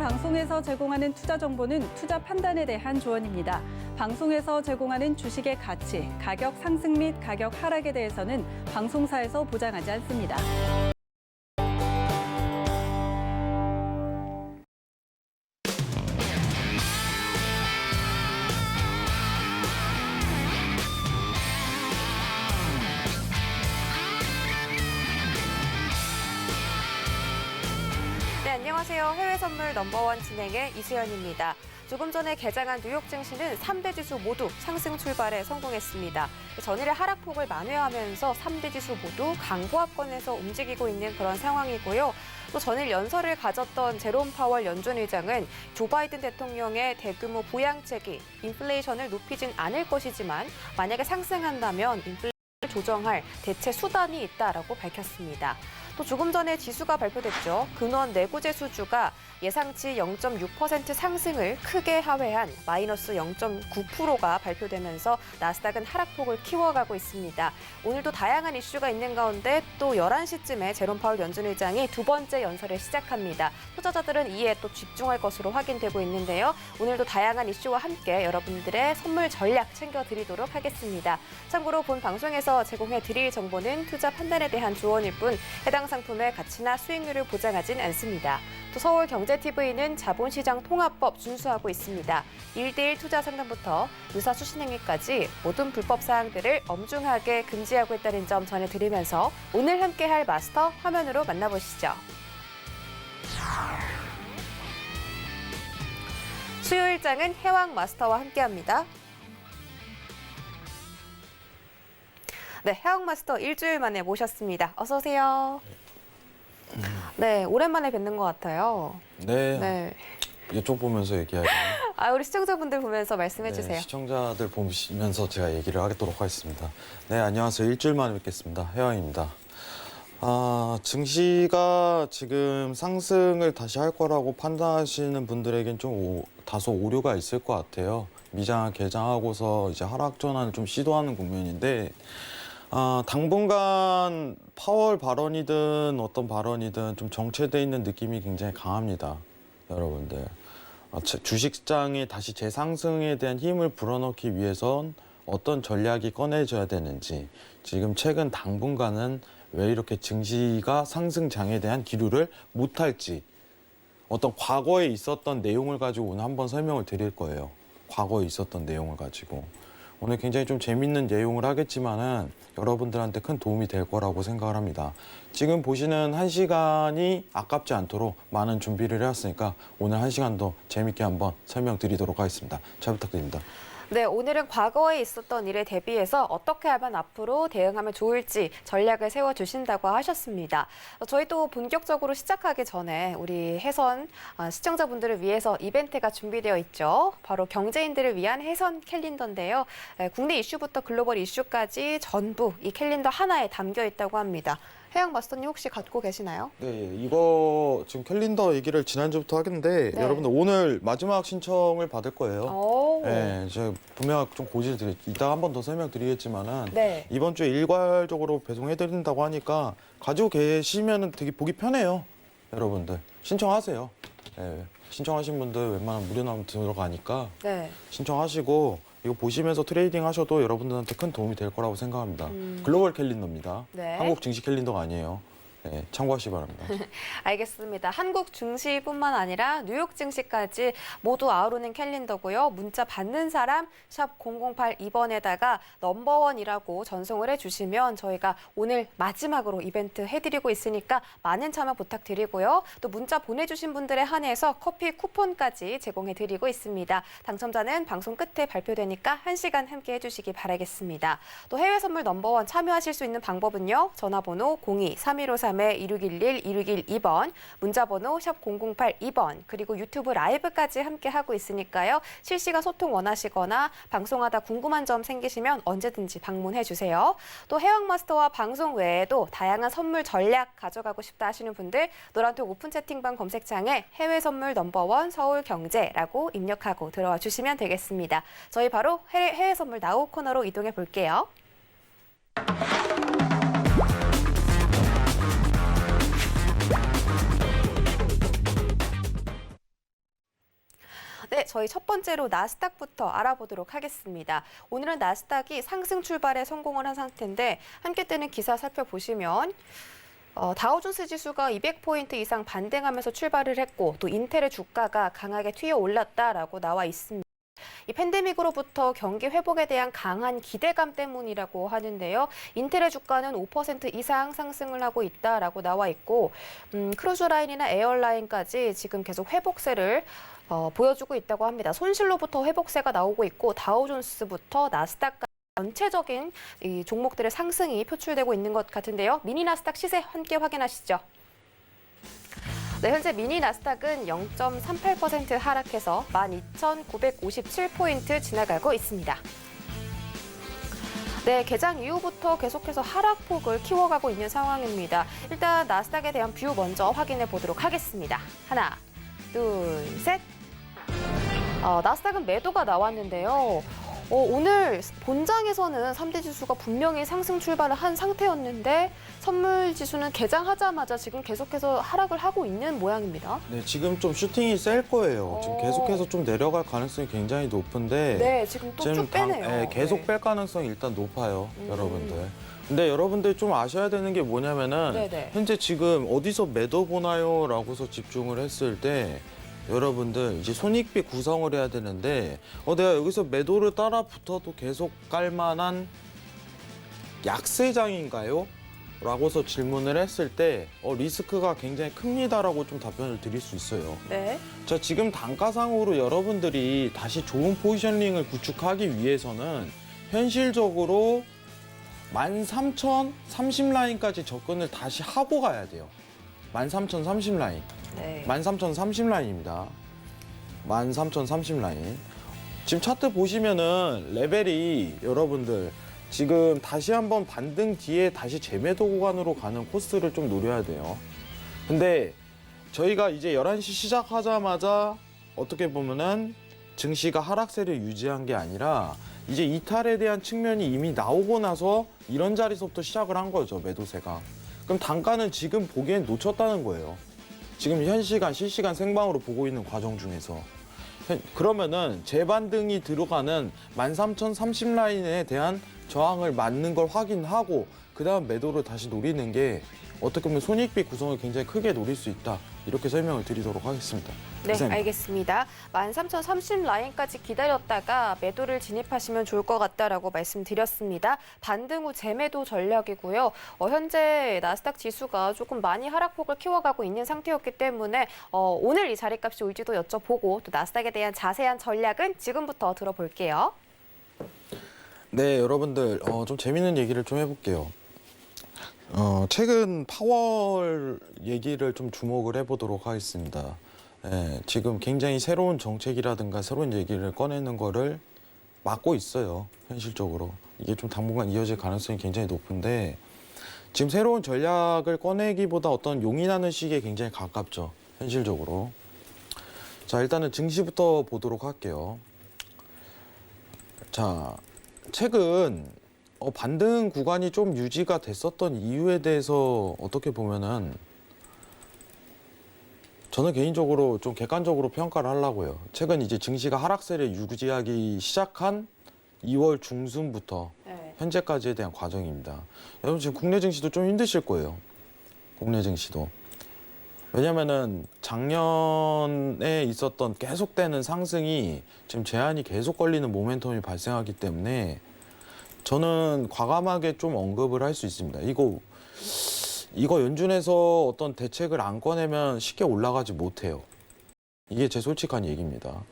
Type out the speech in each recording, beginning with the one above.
방송에서 제공하는 투자 정보는 투자 판단에 대한 조언입니다. 방송에서 제공하는 주식의 가치, 가격 상승 및 가격 하락에 대해서는 방송사에서 보장하지 않습니다. 네, 안녕하세요. 해외 선물 넘버원 진행의 이수연입니다. 조금 전에 개장한 뉴욕 증시는 3대 지수 모두 상승 출발에 성공했습니다. 전일의 하락폭을 만회하면서 3대 지수 모두 강보합권에서 움직이고 있는 그런 상황이고요. 또 전일 연설을 가졌던 제롬 파월 연준 의장은 조 바이든 대통령의 대규모 부양책이 인플레이션을 높이진 않을 것이지만 만약에 상승한다면 인플레이션을 조정할 대체 수단이 있다라고 밝혔습니다. 또 조금 전에 지수가 발표됐죠. 근원 내구재 수주가 예상치 0.6% 상승을 크게 하회한 마이너스 0.9%가 발표되면서 나스닥은 하락폭을 키워가고 있습니다. 오늘도 다양한 이슈가 있는 가운데 또 11시쯤에 제롬 파월 연준 의장이 두 번째 연설을 시작합니다. 투자자들은 이에 또 집중할 것으로 확인되고 있는데요. 오늘도 다양한 이슈와 함께 여러분들의 선물 전략 챙겨드리도록 하겠습니다. 참고로 본 방송에서 제공해드릴 정보는 투자 판단에 대한 조언일 뿐 해당 상품의 가치나 수익률을 보장하진 않습니다. 또 서울경제TV는 자본시장 통합법 준수하고 있습니다. 1대1 투자 상담부터 유사 수신행위까지 모든 불법 사항들을 엄중하게 금지하고 있다는 점 전해드리면서 오늘 함께할 마스터 화면으로 만나보시죠. 수요일장은 해왕 마스터와 함께합니다. 네, 해왕 마스터 일주일 만에 모셨습니다. 어서 오세요. 네, 오랜만에 뵙는 것 같아요. 네. 이쪽 보면서 얘기하죠. 우리 시청자분들 보면서 말씀해 주세요. 네, 시청자들 보시면서 제가 얘기를 하도록 하겠습니다. 네, 안녕하세요. 일주일 만에 뵙겠습니다. 해왕입니다. 증시가 지금 상승을 다시 할 거라고 판단하시는 분들에겐 좀 다소 오류가 있을 것 같아요. 미장 개장하고서 이제 하락 전환을 좀 시도하는 국면인데 당분간 파월 발언이든 어떤 발언이든 좀 정체돼 있는 느낌이 굉장히 강합니다. 여러분들. 주식시장이 다시 재상승에 대한 힘을 불어넣기 위해선 어떤 전략이 꺼내져야 되는지, 지금 최근 당분간은 왜 이렇게 증시가 상승장에 대한 기류를 못할지, 어떤 과거에 있었던 내용을 가지고 오늘 한번 설명을 드릴 거예요. 과거에 있었던 내용을 가지고. 오늘 굉장히 좀 재밌는 내용을 하겠지만은 여러분들한테 큰 도움이 될 거라고 생각을 합니다. 지금 보시는 1시간이 아깝지 않도록 많은 준비를 해왔으니까 오늘 1시간도 재밌게 한번 설명드리도록 하겠습니다. 잘 부탁드립니다. 네, 오늘은 과거에 있었던 일에 대비해서 어떻게 하면 앞으로 대응하면 좋을지 전략을 세워주신다고 하셨습니다. 저희 또 본격적으로 시작하기 전에 우리 해선 시청자분들을 위해서 이벤트가 준비되어 있죠. 바로 경제인들을 위한 해선 캘린더인데요. 국내 이슈부터 글로벌 이슈까지 전부 이 캘린더 하나에 담겨 있다고 합니다. 해양 마스터님 혹시 갖고 계시나요? 네, 이거 지금 캘린더 얘기를 지난주부터 하겠는데 네. 여러분들 오늘 마지막 신청을 받을 거예요. 오. 네, 제가 분명 좀 고지를 이따가 한 번 더 설명드리겠지만은 네. 이번 주에 일괄적으로 배송해드린다고 하니까 가지고 계시면은 되게 보기 편해요. 여러분들 신청하세요. 네, 신청하신 분들 웬만하면 무료 나오면 들어가니까 네. 신청하시고 이거 보시면서 트레이딩 하셔도 여러분들한테 큰 도움이 될 거라고 생각합니다. 글로벌 캘린더입니다. 네. 한국 증시 캘린더가 아니에요. 네, 참고하시기 바랍니다. 알겠습니다. 한국 증시뿐만 아니라 뉴욕 증시까지 모두 아우르는 캘린더고요. 문자 받는 사람 샵 0082번에다가 넘버원이라고 전송을 해주시면 저희가 오늘 마지막으로 이벤트 해드리고 있으니까 많은 참여 부탁드리고요. 또 문자 보내주신 분들에 한해서 커피 쿠폰까지 제공해드리고 있습니다. 당첨자는 방송 끝에 발표되니까 1시간 함께 해주시기 바라겠습니다. 또 해외 선물 넘버원 참여하실 수 있는 방법은요. 전화번호 02-3153 2611-2612번, 문자번호 샵 0082번, 그리고 유튜브 라이브까지 함께 하고 있으니까요. 실시간 소통 원하시거나 방송하다 궁금한 점 생기시면 언제든지 방문해 주세요. 또 해왕마스터와 방송 외에도 다양한 선물 전략 가져가고 싶다 하시는 분들 노란톡 오픈 채팅방 검색창에 해외 선물 넘버원 서울경제라고 입력하고 들어와 주시면 되겠습니다. 저희 바로 해외 선물 나우 코너로 이동해 볼게요. 저희 첫 번째로 나스닥부터 알아보도록 하겠습니다. 오늘은 나스닥이 상승 출발에 성공을 한 상태인데 함께 뜨는 기사 살펴보시면 다우존스 지수가 200포인트 이상 반등하면서 출발을 했고 또 인텔의 주가가 강하게 튀어 올랐다라고 나와 있습니다. 이 팬데믹으로부터 경기 회복에 대한 강한 기대감 때문이라고 하는데요. 인텔의 주가는 5% 이상 상승을 하고 있다라고 나와 있고 크루즈라인이나 에어라인까지 지금 계속 회복세를 보여주고 있다고 합니다. 손실로부터 회복세가 나오고 있고 다우존스부터 나스닥까지 전체적인 이 종목들의 상승이 표출되고 있는 것 같은데요. 미니 나스닥 시세 함께 확인하시죠. 네, 현재 미니 나스닥은 0.38% 하락해서 12,957포인트 지나가고 있습니다. 네, 개장 이후부터 계속해서 하락폭을 키워가고 있는 상황입니다. 일단 나스닥에 대한 뷰 먼저 확인해 보도록 하겠습니다. 하나, 둘, 셋. 나스닥은 매도가 나왔는데요. 오늘 본장에서는 3대 지수가 분명히 상승 출발을 한 상태였는데 선물 지수는 개장하자마자 지금 계속해서 하락을 하고 있는 모양입니다. 네, 지금 좀 슈팅이 셀 거예요. 지금 계속해서 좀 내려갈 가능성이 굉장히 높은데 네, 지금 또 쭉 빼네요. 네, 계속 네. 뺄 가능성이 일단 높아요, 여러분들. 근데 여러분들 좀 아셔야 되는 게 뭐냐면은 네네. 현재 지금 어디서 매도 보나요? 라고서 집중을 했을 때 여러분들 이제 손익비 구성을 해야 되는데 내가 여기서 매도를 따라 붙어도 계속 깔 만한 약세장인가요? 라고서 질문을 했을 때 리스크가 굉장히 큽니다라고 좀 답변을 드릴 수 있어요. 네. 자, 지금 단가상으로 여러분들이 다시 좋은 포지셔닝을 구축하기 위해서는 현실적으로 13,030 라인까지 접근을 다시 하고 가야 돼요. 13,030 라인. 네. 13,030 라인입니다. 13,030 라인. 지금 차트 보시면은 레벨이 여러분들 지금 다시 한번 반등 뒤에 다시 재매도 구간으로 가는 코스를 좀 노려야 돼요. 근데 저희가 이제 11시 시작하자마자 어떻게 보면은 증시가 하락세를 유지한 게 아니라 이제 이탈에 대한 측면이 이미 나오고 나서 이런 자리서부터 시작을 한 거죠, 매도세가. 그럼 단가는 지금 보기엔 놓쳤다는 거예요. 지금 현 시간, 실시간 생방으로 보고 있는 과정 중에서. 그러면은 재반등이 들어가는 13,030 라인에 대한 저항을 맞는 걸 확인하고 그다음 매도를 다시 노리는 게 어떻게 보면 손익비 구성을 굉장히 크게 노릴 수 있다. 이렇게 설명을 드리도록 하겠습니다. 네, 이상입니다. 알겠습니다. 13,030 라인까지 기다렸다가 매도를 진입하시면 좋을 것 같다라고 말씀드렸습니다. 반등 후 재매도 전략이고요. 현재 나스닥 지수가 조금 많이 하락폭을 키워가고 있는 상태였기 때문에 오늘 이 자리값이 올지도 여쭤보고 또 나스닥에 대한 자세한 전략은 지금부터 들어볼게요. 네, 여러분들 좀 재밌는 얘기를 좀 해볼게요. 최근 파월 얘기를 좀 주목을 해보도록 하겠습니다. 지금 굉장히 새로운 정책이라든가 새로운 얘기를 꺼내는 거를 막고 있어요. 현실적으로. 이게 좀 당분간 이어질 가능성이 굉장히 높은데 지금 새로운 전략을 꺼내기보다 어떤 용인하는 식에 굉장히 가깝죠. 현실적으로. 자, 일단은 증시부터 보도록 할게요. 자, 최근 반등 구간이 좀 유지가 됐었던 이유에 대해서 어떻게 보면은 저는 개인적으로 좀 객관적으로 평가를 하려고요. 최근 이제 증시가 하락세를 유지하기 시작한 2월 중순부터 네. 현재까지에 대한 과정입니다. 여러분 지금 국내 증시도 좀 힘드실 거예요. 국내 증시도. 왜냐면은 작년에 있었던 계속되는 상승이 지금 제한이 계속 걸리는 모멘텀이 발생하기 때문에 저는 과감하게 좀 언급을 할 수 있습니다. 이거 연준에서 어떤 대책을 안 꺼내면 쉽게 올라가지 못해요. 이게 제 솔직한 얘기입니다.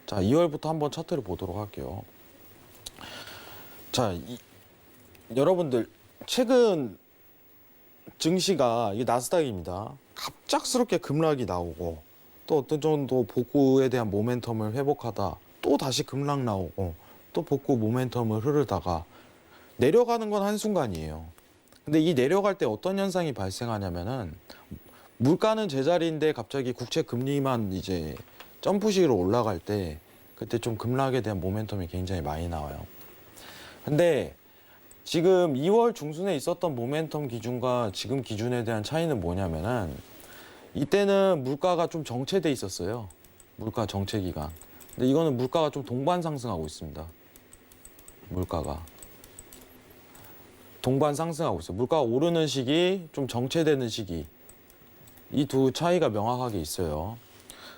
자, 2월부터 한번 차트를 보도록 할게요. 자, 여러분들 최근 증시가 이 나스닥입니다. 갑작스럽게 급락이 나오고 또 어떤 정도 복구에 대한 모멘텀을 회복하다 또 다시 급락 나오고 또 복구 모멘텀을 흐르다가 내려가는 건 한순간이에요. 근데 이 내려갈 때 어떤 현상이 발생하냐면은 물가는 제자리인데 갑자기 국채 금리만 이제 점프식으로 올라갈 때 그때 좀 급락에 대한 모멘텀이 굉장히 많이 나와요. 근데 지금 2월 중순에 있었던 모멘텀 기준과 지금 기준에 대한 차이는 뭐냐면은 이때는 물가가 좀 정체돼 있었어요. 물가 정체 기간. 근데 이거는 물가가 좀 동반 상승하고 있습니다. 물가가 동반 상승하고 있어요. 물가가 오르는 시기, 좀 정체되는 시기. 이 두 차이가 명확하게 있어요.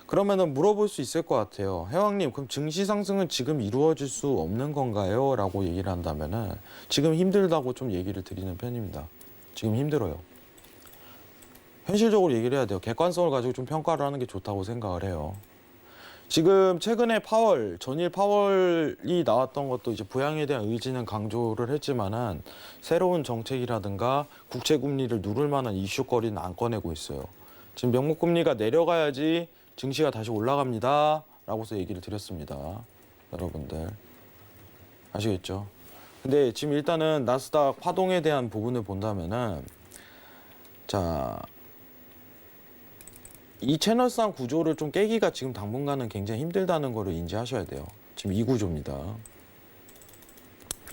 그러면은 물어볼 수 있을 것 같아요. 회왕님, 그럼 증시 상승은 지금 이루어질 수 없는 건가요? 라고 얘기를 한다면은 지금 힘들다고 좀 얘기를 드리는 편입니다. 지금 힘들어요. 현실적으로 얘기를 해야 돼요. 객관성을 가지고 좀 평가를 하는 게 좋다고 생각을 해요. 지금 최근에 파월, 전일 파월이 나왔던 것도 이제 부양에 대한 의지는 강조를 했지만은 새로운 정책이라든가 국채 금리를 누를 만한 이슈거리는 안 꺼내고 있어요. 지금 명목 금리가 내려가야지 증시가 다시 올라갑니다. 라고서 얘기를 드렸습니다. 여러분들. 아시겠죠? 근데 지금 일단은 나스닥 파동에 대한 부분을 본다면은 자, 이 채널상 구조를 좀 깨기가 지금 당분간은 굉장히 힘들다는 거를 인지하셔야 돼요. 지금 이 구조입니다.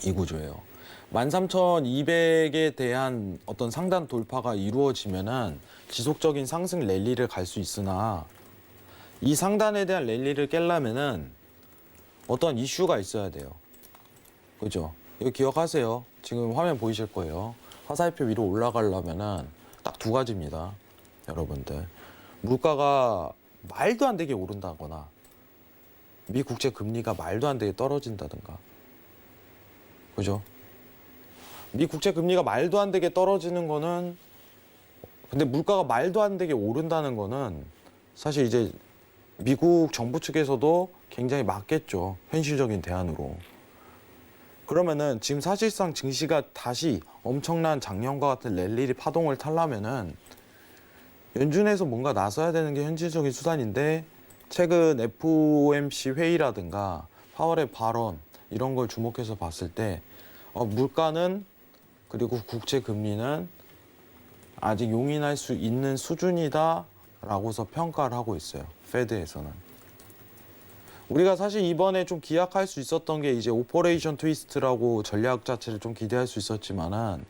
이 구조예요. 13,200에 대한 어떤 상단 돌파가 이루어지면은 지속적인 상승 랠리를 갈 수 있으나 이 상단에 대한 랠리를 깨려면은 어떤 이슈가 있어야 돼요. 그죠? 이거 기억하세요. 지금 화면 보이실 거예요. 화살표 위로 올라가려면은 딱 두 가지입니다. 여러분들. 물가가 말도 안 되게 오른다거나 미 국채 금리가 말도 안 되게 떨어진다든가. 그죠? 미 국채 금리가 말도 안 되게 떨어지는 거는 근데 물가가 말도 안 되게 오른다는 거는 사실 이제 미국 정부 측에서도 굉장히 맞겠죠. 현실적인 대안으로. 그러면은 지금 사실상 증시가 다시 엄청난 작년과 같은 랠리 파동을 타려면은 연준에서 뭔가 나서야 되는 게 현실적인 수단인데 최근 FOMC 회의라든가 파월의 발언 이런 걸 주목해서 봤을 때 물가는 그리고 국채 금리는 아직 용인할 수 있는 수준이다라고서 평가를 하고 있어요. 페드에서는. 우리가 사실 이번에 좀 기약할 수 있었던 게 이제 오퍼레이션 트위스트라고 전략 자체를 좀 기대할 수 있었지만은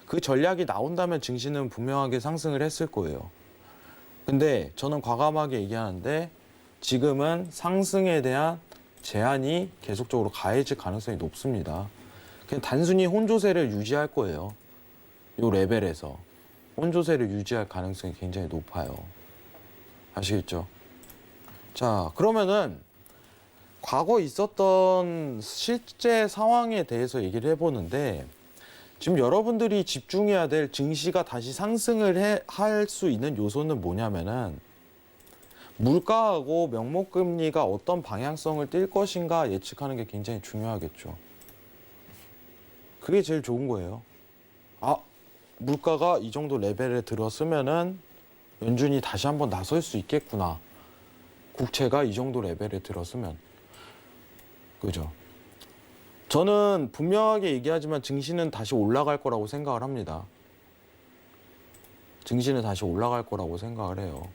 그 전략이 나온다면 증시는 분명하게 상승을 했을 거예요. 근데 저는 과감하게 얘기하는데 지금은 상승에 대한 제한이 계속적으로 가해질 가능성이 높습니다. 그냥 단순히 혼조세를 유지할 거예요. 이 레벨에서 혼조세를 유지할 가능성이 굉장히 높아요. 아시겠죠? 자, 그러면은 과거 있었던 실제 상황에 대해서 얘기를 해보는데 지금 여러분들이 집중해야 될 증시가 다시 상승을 할 수 있는 요소는 뭐냐면은 물가하고 명목금리가 어떤 방향성을 띌 것인가 예측하는 게 굉장히 중요하겠죠. 그게 제일 좋은 거예요. 물가가 이 정도 레벨에 들었으면은 연준이 다시 한번 나설 수 있겠구나. 국채가 이 정도 레벨에 들었으면. 그죠? 저는 분명하게 얘기하지만 증시는 다시 올라갈 거라고 생각을 합니다. 증시는 다시 올라갈 거라고 생각을 해요.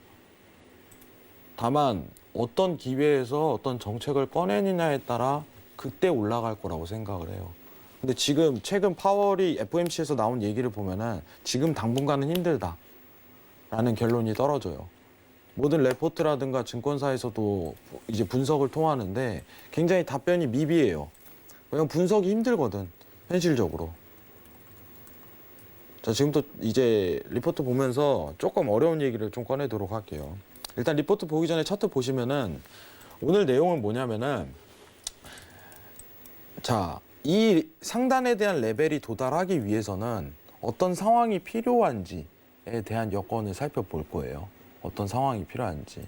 다만 어떤 기회에서 어떤 정책을 꺼내느냐에 따라 그때 올라갈 거라고 생각을 해요. 근데 지금 최근 파월이 FOMC에서 나온 얘기를 보면은 지금 당분간은 힘들다라는 결론이 떨어져요. 모든 레포트라든가 증권사에서도 이제 분석을 통하는데 굉장히 답변이 미비해요. 왜냐면 분석이 힘들거든, 현실적으로. 자, 지금부터 이제 리포트 보면서 조금 어려운 얘기를 좀 꺼내도록 할게요. 일단 리포트 보기 전에 차트 보시면은 오늘 내용은 뭐냐면은 자, 이 상단에 대한 레벨이 도달하기 위해서는 어떤 상황이 필요한지에 대한 여건을 살펴볼 거예요. 어떤 상황이 필요한지.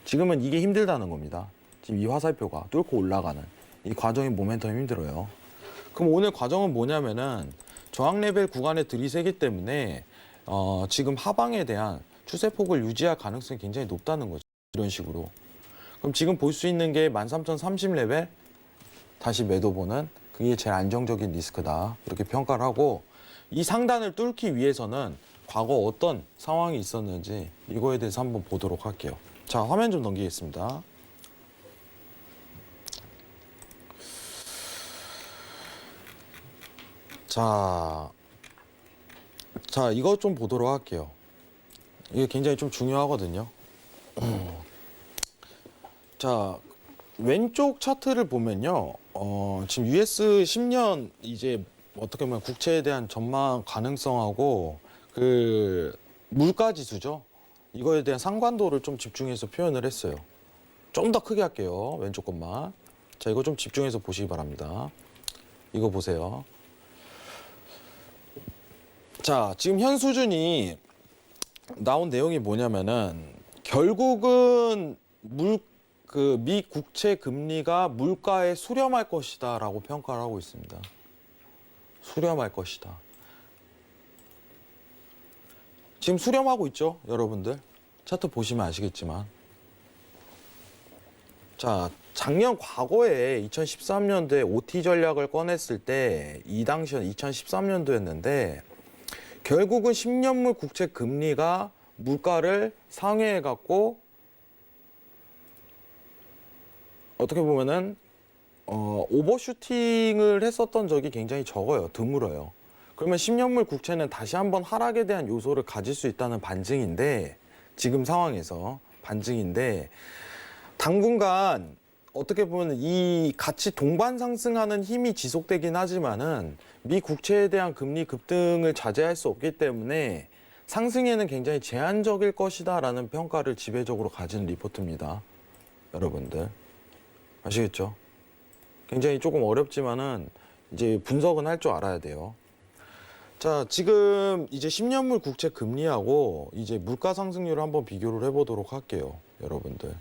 지금은 이게 힘들다는 겁니다. 지금 이 화살표가 뚫고 올라가는 이 과정의 모멘텀이 힘들어요. 그럼 오늘 과정은 뭐냐면은 저항 레벨 구간에 들이세기 때문에 지금 하방에 대한 추세폭을 유지할 가능성이 굉장히 높다는 거죠. 이런 식으로. 그럼 지금 볼 수 있는 게 13,030 레벨 다시 매도 보는 그게 제일 안정적인 리스크다. 이렇게 평가를 하고 이 상단을 뚫기 위해서는 과거 어떤 상황이 있었는지 이거에 대해서 한번 보도록 할게요. 자, 화면 좀 넘기겠습니다. 자, 이거 좀 보도록 할게요. 이게 굉장히 좀 중요하거든요. 자, 왼쪽 차트를 보면요. 지금 US 10년 이제 어떻게 보면 국채에 대한 전망 가능성하고 그 물가 지수죠. 이거에 대한 상관도를 좀 집중해서 표현을 했어요. 좀 더 크게 할게요. 왼쪽 것만. 자, 이거 좀 집중해서 보시기 바랍니다. 이거 보세요. 자, 지금 현 수준이 나온 내용이 뭐냐면은 결국은 미 국채 금리가 물가에 수렴할 것이다라고 평가를 하고 있습니다. 수렴할 것이다. 지금 수렴하고 있죠, 여러분들. 차트 보시면 아시겠지만. 자, 작년 과거에 2013년도에 OT 전략을 꺼냈을 때 이 당시는 2013년도였는데 결국은 10년물 국채 금리가 물가를 상회해 갖고 어떻게 보면은 오버슈팅을 했었던 적이 굉장히 적어요. 드물어요. 그러면 10년물 국채는 다시 한번 하락에 대한 요소를 가질 수 있다는 반증인데 지금 상황에서 반증인데 당분간 어떻게 보면 이 같이 동반 상승하는 힘이 지속되긴 하지만은 미 국채에 대한 금리 급등을 자제할 수 없기 때문에 상승에는 굉장히 제한적일 것이다라는 평가를 지배적으로 가진 리포트입니다. 여러분들 아시겠죠? 굉장히 조금 어렵지만은 이제 분석은 할 줄 알아야 돼요. 자, 지금 이제 10년물 국채 금리하고 이제 물가 상승률을 한번 비교를 해보도록 할게요, 여러분들.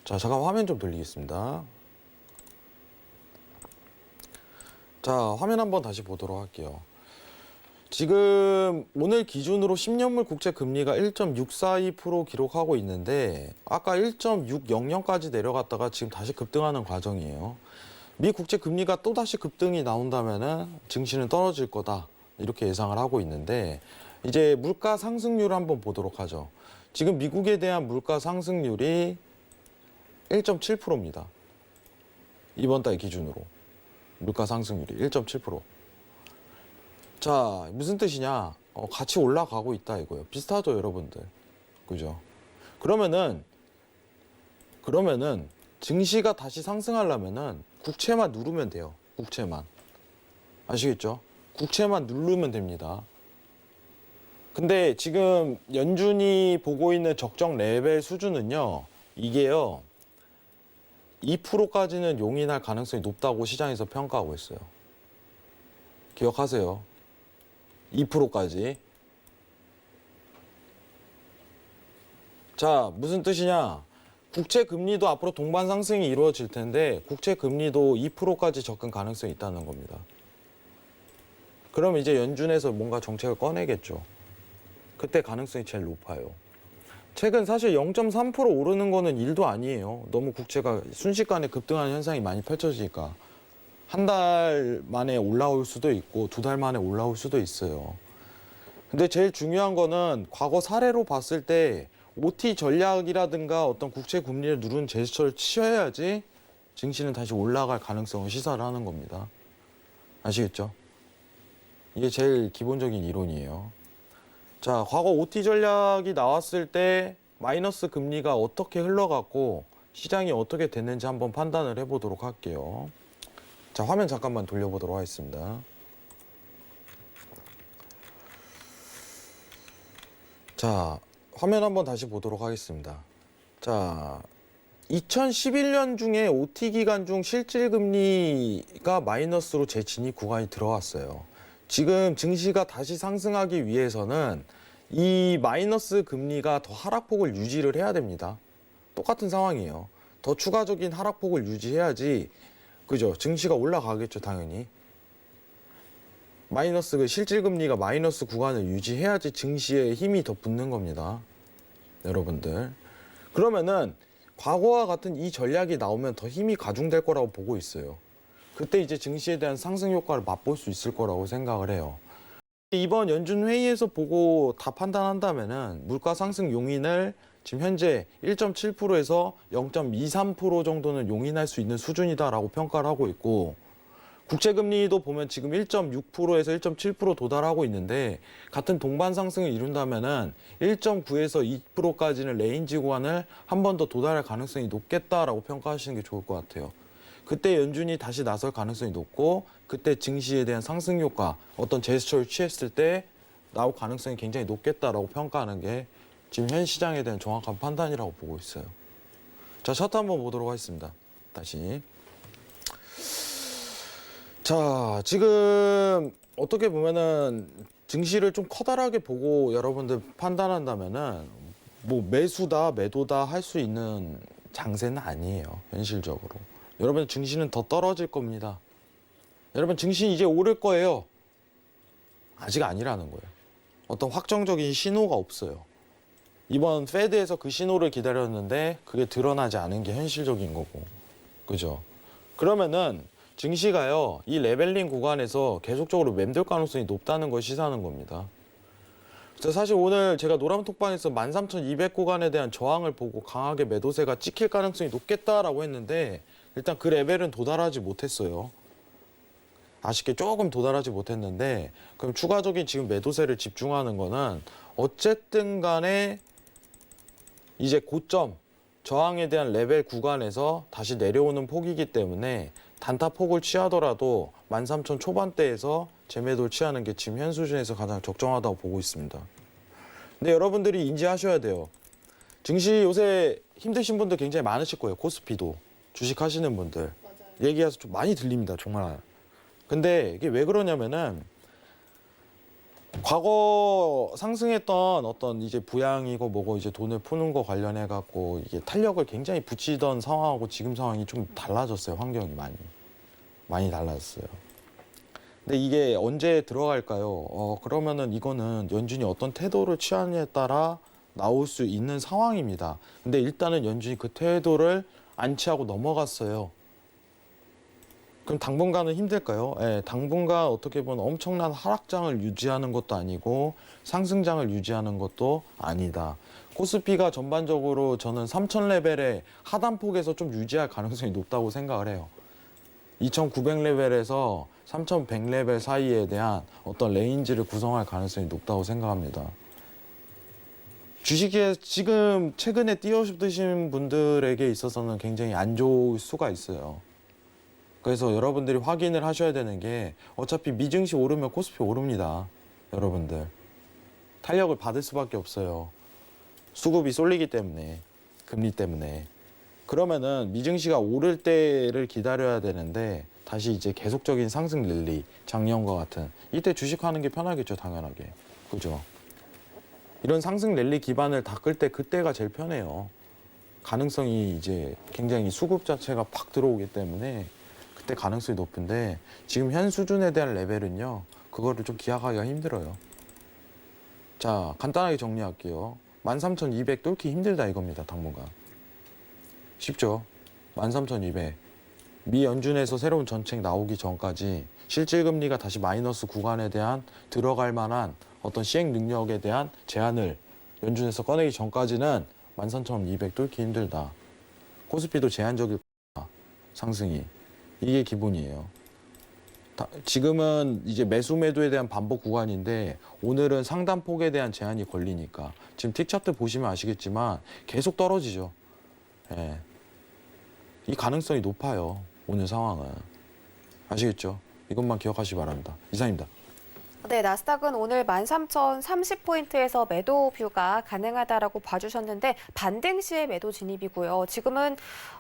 자, 잠깐 화면 좀 돌리겠습니다. 자, 화면 한번 다시 보도록 할게요. 지금 오늘 기준으로 10년물 국채 금리가 1.642% 기록하고 있는데 아까 1.600까지 내려갔다가 지금 다시 급등하는 과정이에요. 미 국채 금리가 또다시 급등이 나온다면은 증시는 떨어질 거다. 이렇게 예상을 하고 있는데 이제 물가 상승률을 한번 보도록 하죠. 지금 미국에 대한 물가 상승률이 1.7%입니다. 이번 달 기준으로 물가 상승률이 1.7%. 자, 무슨 뜻이냐? 같이 올라가고 있다 이거예요. 비슷하죠, 여러분들. 그죠? 그러면은 증시가 다시 상승하려면은 국채만 누르면 돼요. 국채만. 아시겠죠? 국채만 누르면 됩니다. 근데 지금 연준이 보고 있는 적정 레벨 수준은요. 이게요. 2%까지는 용인할 가능성이 높다고 시장에서 평가하고 있어요. 기억하세요. 2%까지. 자, 무슨 뜻이냐? 국채 금리도 앞으로 동반 상승이 이루어질 텐데 국채 금리도 2%까지 접근 가능성이 있다는 겁니다. 그럼 이제 연준에서 뭔가 정책을 꺼내겠죠. 그때 가능성이 제일 높아요. 최근 사실 0.3% 오르는 거는 일도 아니에요. 너무 국채가 순식간에 급등하는 현상이 많이 펼쳐지니까. 한 달 만에 올라올 수도 있고 2달 만에 올라올 수도 있어요. 근데 제일 중요한 거는 과거 사례로 봤을 때 OT 전략이라든가 어떤 국채 금리를 누르는 제스처를 취해야지 증시는 다시 올라갈 가능성을 시사를 하는 겁니다. 아시겠죠? 이게 제일 기본적인 이론이에요. 자, 과거 OT 전략이 나왔을 때 마이너스 금리가 어떻게 흘러갔고 시장이 어떻게 됐는지 한번 판단을 해보도록 할게요. 자, 화면 잠깐만 돌려보도록 하겠습니다. 자, 화면 한번 다시 보도록 하겠습니다. 자, 2011년 중에 OT 기간 중 실질금리가 마이너스로 재진입 구간이 들어왔어요. 지금 증시가 다시 상승하기 위해서는 이 마이너스 금리가 더 하락폭을 유지를 해야 됩니다. 똑같은 상황이에요. 더 추가적인 하락폭을 유지해야지, 그죠? 증시가 올라가겠죠, 당연히. 마이너스 그 실질금리가 마이너스 구간을 유지해야지 증시에 힘이 더 붙는 겁니다. 여러분들. 그러면은 과거와 같은 이 전략이 나오면 더 힘이 가중될 거라고 보고 있어요. 그때 이제 증시에 대한 상승 효과를 맛볼 수 있을 거라고 생각을 해요. 이번 연준 회의에서 보고 다 판단한다면은 물가 상승 용인을 지금 현재 1.7%에서 0.23% 정도는 용인할 수 있는 수준이다라고 평가를 하고 있고, 국채금리도 보면 지금 1.6%에서 1.7% 도달하고 있는데 같은 동반 상승을 이룬다면은 1.9에서 2%까지는 레인지 구간을 한 번 더 도달할 가능성이 높겠다라고 평가하시는 게 좋을 것 같아요. 그때 연준이 다시 나설 가능성이 높고 그때 증시에 대한 상승 효과, 어떤 제스처를 취했을 때 나올 가능성이 굉장히 높겠다라고 평가하는 게 지금 현 시장에 대한 정확한 판단이라고 보고 있어요. 자, 차트 한번 보도록 하겠습니다. 다시. 자, 지금 어떻게 보면은 증시를 좀 커다랗게 보고 여러분들 판단한다면은 뭐 매수다, 매도다 할 수 있는 장세는 아니에요. 현실적으로. 여러분 증시는 더 떨어질 겁니다. 여러분 증시 이제 오를 거예요. 아직 아니라는 거예요. 어떤 확정적인 신호가 없어요. 이번 페드에서 그 신호를 기다렸는데 그게 드러나지 않은 게 현실적인 거고. 그죠? 그러면은 증시가요, 이 레벨링 구간에서 계속적으로 맴돌 가능성이 높다는 걸 시사하는 겁니다. 그래서 사실 오늘 제가 노람톡방에서 13,200 구간에 대한 저항을 보고 강하게 매도세가 찍힐 가능성이 높겠다라고 했는데 일단 그 레벨은 도달하지 못했어요. 아쉽게 조금 도달하지 못했는데 그럼 추가적인 지금 매도세를 집중하는 거는 어쨌든 간에 이제 고점, 저항에 대한 레벨 구간에서 다시 내려오는 폭이기 때문에 단타 폭을 취하더라도 13,000 초반대에서 재매도를 취하는 게 지금 현 수준에서 가장 적정하다고 보고 있습니다. 근데 여러분들이 인지하셔야 돼요. 증시 요새 힘드신 분들 굉장히 많으실 거예요. 코스피도. 주식 하시는 분들. 맞아요. 얘기가 좀 많이 들립니다. 정말. 근데 이게 왜 그러냐면은 과거 상승했던 어떤 이제 부양이고 뭐고 이제 돈을 푸는 거 관련해 갖고 이게 탄력을 굉장히 붙이던 상황하고 지금 상황이 좀 달라졌어요. 환경이 많이 달라졌어요. 근데 이게 언제 들어갈까요? 그러면은 이거는 연준이 어떤 태도를 취하느냐에 따라 나올 수 있는 상황입니다. 근데 일단은 연준이 그 태도를 안 취하고 넘어갔어요. 그럼 당분간은 힘들까요? 예, 당분간 어떻게 보면 엄청난 하락장을 유지하는 것도 아니고 상승장을 유지하는 것도 아니다. 코스피가 전반적으로 저는 3,000 레벨의 하단폭에서 좀 유지할 가능성이 높다고 생각을 해요. 2,900 레벨에서 3,100 레벨 사이에 대한 어떤 레인지를 구성할 가능성이 높다고 생각합니다. 주식에 지금 최근에 뛰어드신 분들에게 있어서는 굉장히 안 좋을 수가 있어요. 그래서 여러분들이 확인을 하셔야 되는 게 어차피 미증시 오르면 코스피 오릅니다. 여러분들. 탄력을 받을 수밖에 없어요. 수급이 쏠리기 때문에, 금리 때문에. 그러면은 미증시가 오를 때를 기다려야 되는데 다시 이제 계속적인 상승 랠리, 작년과 같은 이때 주식하는 게 편하겠죠, 당연하게. 그죠? 이런 상승 랠리 기반을 닦을 때 그때가 제일 편해요. 가능성이 이제 굉장히 수급 자체가 팍 들어오기 때문에 그때 가능성이 높은데 지금 현 수준에 대한 레벨은요. 그거를 좀 기약하기가 힘들어요. 자, 간단하게 정리할게요. 13,200 뚫기 힘들다 이겁니다. 당분간. 쉽죠? 13,200. 미 연준에서 새로운 정책 나오기 전까지 실질금리가 다시 마이너스 구간에 대한 들어갈 만한 어떤 시행 능력에 대한 제한을 연준에서 꺼내기 전까지는 13,200 뚫기 힘들다. 코스피도 제한적일 거다. 상승이. 이게 기본이에요. 지금은 이제 매수 매도에 대한 반복 구간인데 오늘은 상단폭에 대한 제한이 걸리니까 지금 틱 차트 보시면 아시겠지만 계속 떨어지죠. 예. 이 가능성이 높아요. 오늘 상황은. 아시겠죠? 이것만 기억하시기 바랍니다. 이상입니다. 네, 나스닥은 오늘 13,030포인트에서 매도 뷰가 가능하다라고 봐주셨는데 반등 시에 매도 진입이고요. 지금은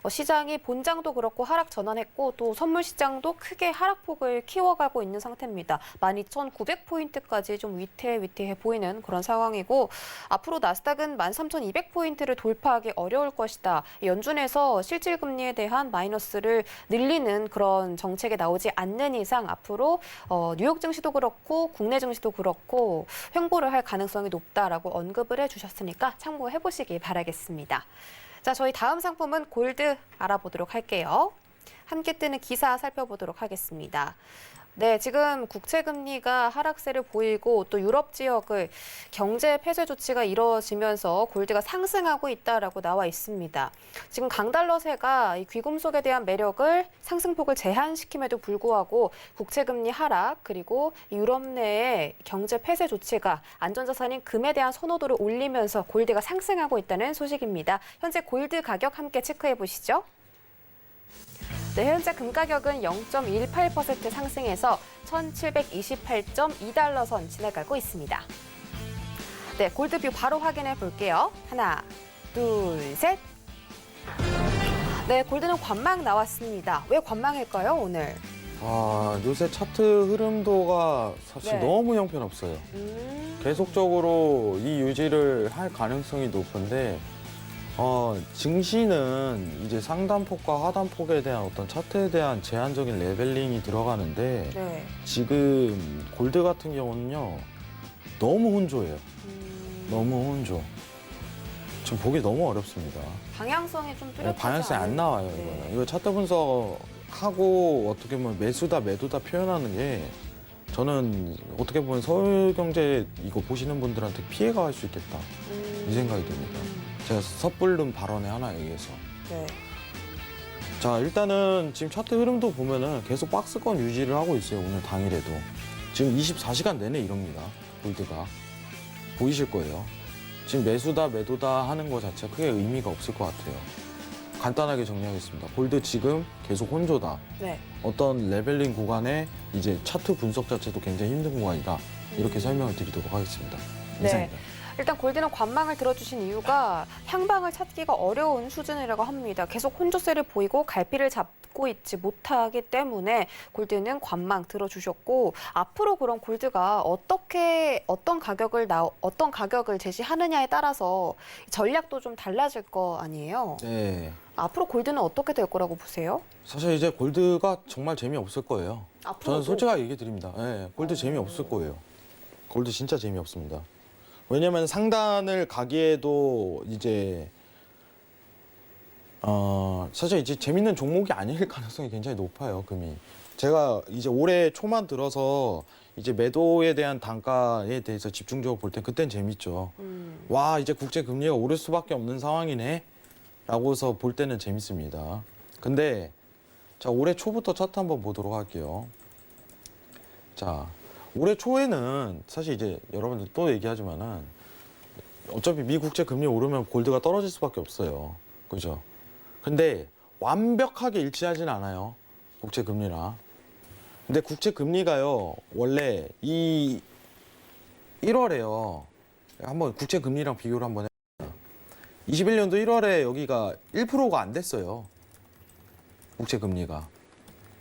시장이 본장도 그렇고 하락 전환했고 또 선물 시장도 크게 하락폭을 키워가고 있는 상태입니다. 12,900포인트까지 좀 위태위태해 보이는 그런 상황이고 앞으로 나스닥은 13,200포인트를 돌파하기 어려울 것이다. 연준에서 실질금리에 대한 마이너스를 늘리는 그런 정책이 나오지 않는 이상 앞으로 뉴욕 증시도 그렇고 국내 증시도 그렇고 횡보를 할 가능성이 높다라고 언급을 해주셨으니까 참고해 보시기 바라겠습니다. 자, 저희 다음 상품은 골드 알아보도록 할게요. 함께 뜨는 기사 살펴보도록 하겠습니다. 네, 지금 국채 금리가 하락세를 보이고 또 유럽 지역의 경제 폐쇄 조치가 이루어지면서 골드가 상승하고 있다라고 나와 있습니다. 지금 강달러세가 이 귀금속에 대한 매력을 상승폭을 제한시킴에도 불구하고 국채 금리 하락 그리고 유럽 내의 경제 폐쇄 조치가 안전자산인 금에 대한 선호도를 올리면서 골드가 상승하고 있다는 소식입니다. 현재 골드 가격 함께 체크해 보시죠. 네, 현재 금 가격은 0.18% 상승해서 1,728.2달러 선 지나가고 있습니다. 네, 골드뷰 바로 확인해 볼게요. 하나, 둘, 셋. 네, 골드는 관망 나왔습니다. 왜 관망일까요, 오늘? 요새 차트 흐름도가 사실 네. 너무 형편없어요. 계속적으로 이 유지를 할 가능성이 높은데 증시는 이제 상단폭과 하단폭에 대한 어떤 차트에 대한 제한적인 레벨링이 들어가는데 네. 지금 골드 같은 경우는요 너무 혼조해요. 너무 혼조. 지금 보기 너무 어렵습니다. 방향성이 좀 뚜렷하지 방향성이 안 나와요. 네. 이거는. 이거 차트 분석하고 어떻게 보면 매수다 매도다 표현하는 게 저는 어떻게 보면 서울경제 이거 보시는 분들한테 피해가 갈 수 있겠다 이 생각이 듭니다. 제가 섣불른 발언에 하나 의해서. 네. 자, 일단은 지금 차트 흐름도 보면은 계속 박스권 유지를 하고 있어요. 오늘 당일에도. 지금 24시간 내내 이럽니다. 골드가. 보이실 거예요. 지금 매수다 매도다 하는 거 자체가 크게 의미가 없을 것 같아요. 간단하게 정리하겠습니다. 골드 지금 계속 혼조다. 네. 어떤 레벨링 구간에 이제 차트 분석 자체도 굉장히 힘든 구간이다. 이렇게 설명을 드리도록 하겠습니다. 네. 이상입니다. 일단 골드는 관망을 들어주신 이유가 향방을 찾기가 어려운 수준이라고 합니다. 계속 혼조세를 보이고 갈피를 잡고 있지 못하기 때문에 골드는 관망 들어주셨고 앞으로 그럼 골드가 어떤 가격을 제시하느냐에 따라서 전략도 좀 달라질 거 아니에요? 네. 앞으로 골드는 어떻게 될 거라고 보세요? 사실 이제 골드가 정말 재미없을 거예요. 앞으로도? 저는 솔직하게 얘기 드립니다. 네, 골드 재미없을 거예요. 골드 진짜 재미없습니다. 왜냐면 상단을 가기에도 이제 사실 이제 재밌는 종목이 아닐 가능성이 굉장히 높아요, 금이. 제가 이제 올해 초만 들어서 이제 매도에 대한 단가에 대해서 집중적으로 볼 때 그땐 재밌죠. 와, 이제 국제 금리가 오를 수밖에 없는 상황이네. 라고서 볼 때는 재밌습니다. 근데 자, 올해 초부터 차트 한번 보도록 할게요. 자, 올해 초에는 사실 이제 여러분들 또 얘기하지만은 어차피 미 국채 금리 오르면 골드가 떨어질 수밖에 없어요. 그죠? 근데 완벽하게 일치하진 않아요. 국채 금리랑. 근데 국채 금리가요, 원래 이 1월에요. 한번 국채 금리랑 비교를 한번 해봅니다. 21년도 1월에 여기가 1%가 안 됐어요. 국채 금리가.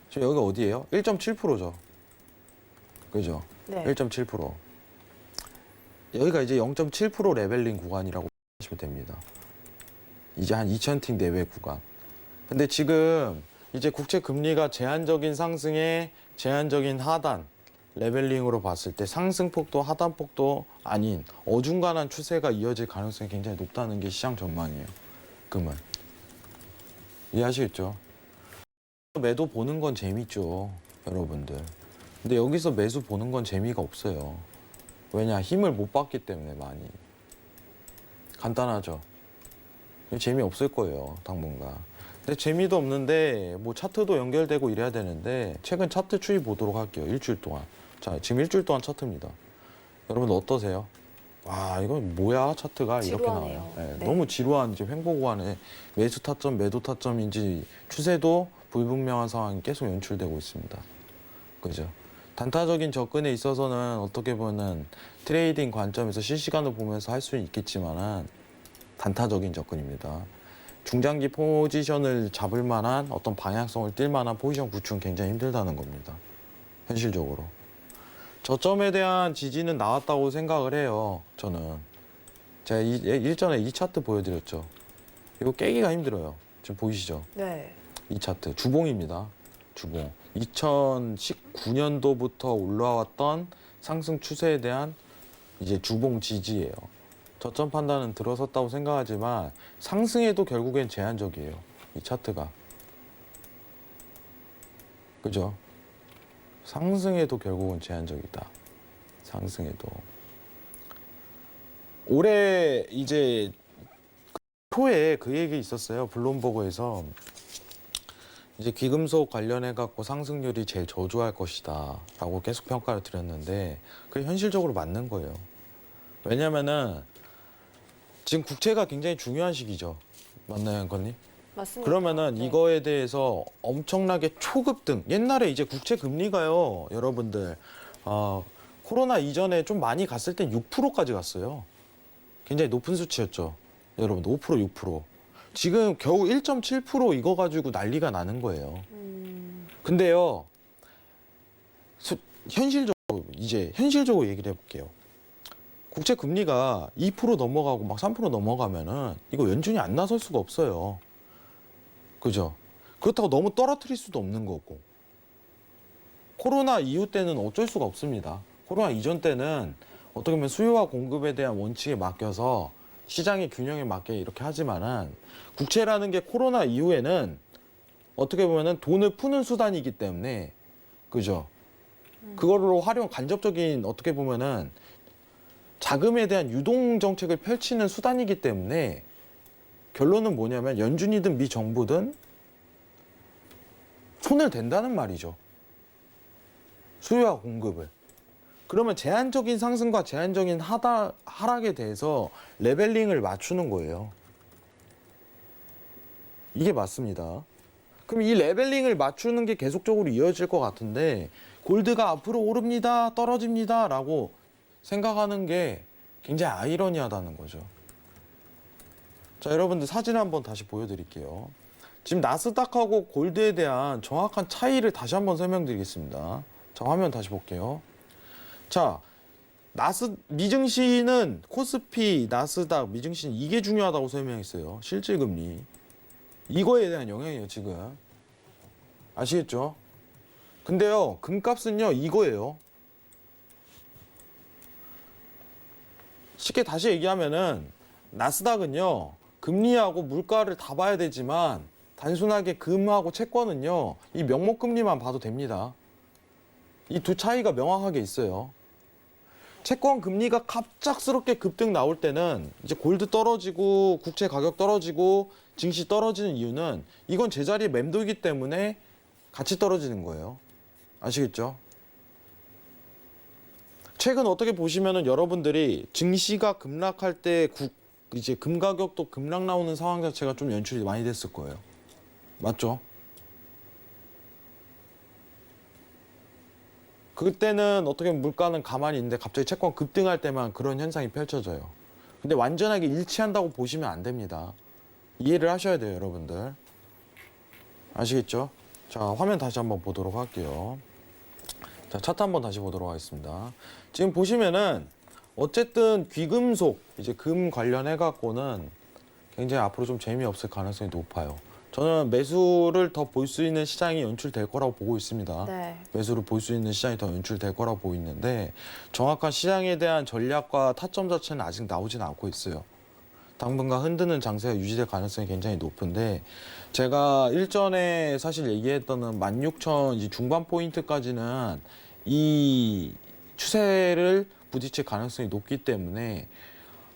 지금 여기가 어디예요? 1.7%죠. 그죠? 네. 1.7%. 여기가 이제 0.7% 레벨링 구간이라고 하시면 됩니다. 이제 한 2,000틱 내외 구간. 근데 지금 이제 국채 금리가 제한적인 상승에 제한적인 하단 레벨링으로 봤을 때 상승폭도 하단폭도 아닌 어중간한 추세가 이어질 가능성이 굉장히 높다는 게 시장 전망이에요. 금은. 이해하시겠죠? 매도 보는 건 재밌죠, 여러분들. 근데 여기서 매수 보는 건 재미가 없어요. 왜냐? 힘을 못 받기 때문에 많이. 간단하죠? 재미없을 거예요, 당분간. 근데 재미도 없는데 뭐 차트도 연결되고 이래야 되는데 최근 차트 추이 보도록 할게요. 일주일 동안. 자, 지금 일주일 동안 차트입니다. 여러분 어떠세요? 와, 이건 뭐야 차트가 이렇게 지루하네요. 나와요. 네, 네. 너무 지루한 이제 횡보 구간에 매수 타점, 매도 타점인지 추세도 불분명한 상황이 계속 연출되고 있습니다. 그죠? 단타적인 접근에 있어서는 어떻게 보면 트레이딩 관점에서 실시간으로 보면서 할 수는 있겠지만은 단타적인 접근입니다. 중장기 포지션을 잡을 만한 어떤 방향성을 띌 만한 포지션 구축은 굉장히 힘들다는 겁니다. 현실적으로. 저점에 대한 지지는 나왔다고 생각을 해요. 저는. 제가 일전에 이 차트 보여드렸죠. 이거 깨기가 힘들어요. 지금 보이시죠? 네. 이 차트. 주봉입니다. 주봉. 2019년도부터 올라왔던 상승 추세에 대한 이제 주봉 지지예요. 저점 판단은 들어섰다고 생각하지만 상승에도 결국엔 제한적이에요. 이 차트가. 그죠? 상승에도 결국은 제한적이다. 상승에도. 올해 이제 초에 그 얘기 있었어요. 블룸버그에서 이제 귀금속 관련해 갖고 상승률이 제일 저조할 것이다라고 계속 평가를 드렸는데 그게 현실적으로 맞는 거예요. 왜냐면은 지금 국채가 굉장히 중요한 시기죠. 맞나요, 앵커님? 맞습니다. 그러면은 네. 이거에 대해서 엄청나게 초급등. 옛날에 이제 국채 금리가요, 여러분들 코로나 이전에 좀 많이 갔을 땐 6%까지 갔어요. 굉장히 높은 수치였죠. 여러분 5% 6%. 지금 겨우 1.7% 이거 가지고 난리가 나는 거예요. 근데요, 현실적으로 얘기를 해볼게요. 국채 금리가 2% 넘어가고 막 3% 넘어가면은 이거 연준이 안 나설 수가 없어요. 그죠? 그렇다고 너무 떨어뜨릴 수도 없는 거고. 코로나 이후 때는 어쩔 수가 없습니다. 코로나 이전 때는 어떻게 보면 수요와 공급에 대한 원칙에 맡겨서 시장의 균형에 맞게 이렇게 하지만은 국채라는 게 코로나 이후에는 어떻게 보면은 돈을 푸는 수단이기 때문에 그죠? 그걸로 간접적인 어떻게 보면은 자금에 대한 유동 정책을 펼치는 수단이기 때문에 결론은 뭐냐면 연준이든 미 정부든 손을 댄다는 말이죠. 수요와 공급을. 그러면 제한적인 상승과 제한적인 하락에 대해서 레벨링을 맞추는 거예요. 이게 맞습니다. 그럼 이 레벨링을 맞추는 게 계속적으로 이어질 것 같은데 골드가 앞으로 오릅니다, 떨어집니다 라고 생각하는 게 굉장히 아이러니하다는 거죠. 자, 여러분들 사진 한번 다시 보여드릴게요. 지금 나스닥하고 골드에 대한 정확한 차이를 다시 한번 설명드리겠습니다. 자, 화면 다시 볼게요. 자, 미증시는 코스피, 나스닥, 미증시는 이게 중요하다고 설명했어요. 실질금리. 이거에 대한 영향이에요, 지금. 아시겠죠? 근데요, 금값은요, 이거예요. 쉽게 다시 얘기하면은, 나스닥은요, 금리하고 물가를 다 봐야 되지만, 단순하게 금하고 채권은요, 이 명목금리만 봐도 됩니다. 이 두 차이가 명확하게 있어요. 채권 금리가 갑작스럽게 급등 나올 때는 이제 골드 떨어지고 국채 가격 떨어지고 증시 떨어지는 이유는 이건 제자리에 맴돌기 때문에 같이 떨어지는 거예요. 아시겠죠? 최근 어떻게 보시면은 여러분들이 증시가 급락할 때 이제 금 가격도 급락 나오는 상황 자체가 좀 연출이 많이 됐을 거예요. 맞죠? 그때는 어떻게 보면 물가는 가만히 있는데 갑자기 채권 급등할 때만 그런 현상이 펼쳐져요. 근데 완전하게 일치한다고 보시면 안 됩니다. 이해를 하셔야 돼요, 여러분들. 아시겠죠? 자, 화면 다시 한번 보도록 할게요. 자, 차트 한번 다시 보도록 하겠습니다. 지금 보시면은 어쨌든 귀금속, 이제 금 관련해 갖고는 굉장히 앞으로 좀 재미없을 가능성이 높아요. 저는 매수를 더 볼 수 있는 시장이 연출될 거라고 보고 있습니다. 네. 매수를 볼 수 있는 시장이 더 연출될 거라고 보고 있는데 정확한 시장에 대한 전략과 타점 자체는 아직 나오진 않고 있어요. 당분간 흔드는 장세가 유지될 가능성이 굉장히 높은데 제가 일전에 사실 얘기했던 16,000 이제 중반 포인트까지는 이 추세를 부딪힐 가능성이 높기 때문에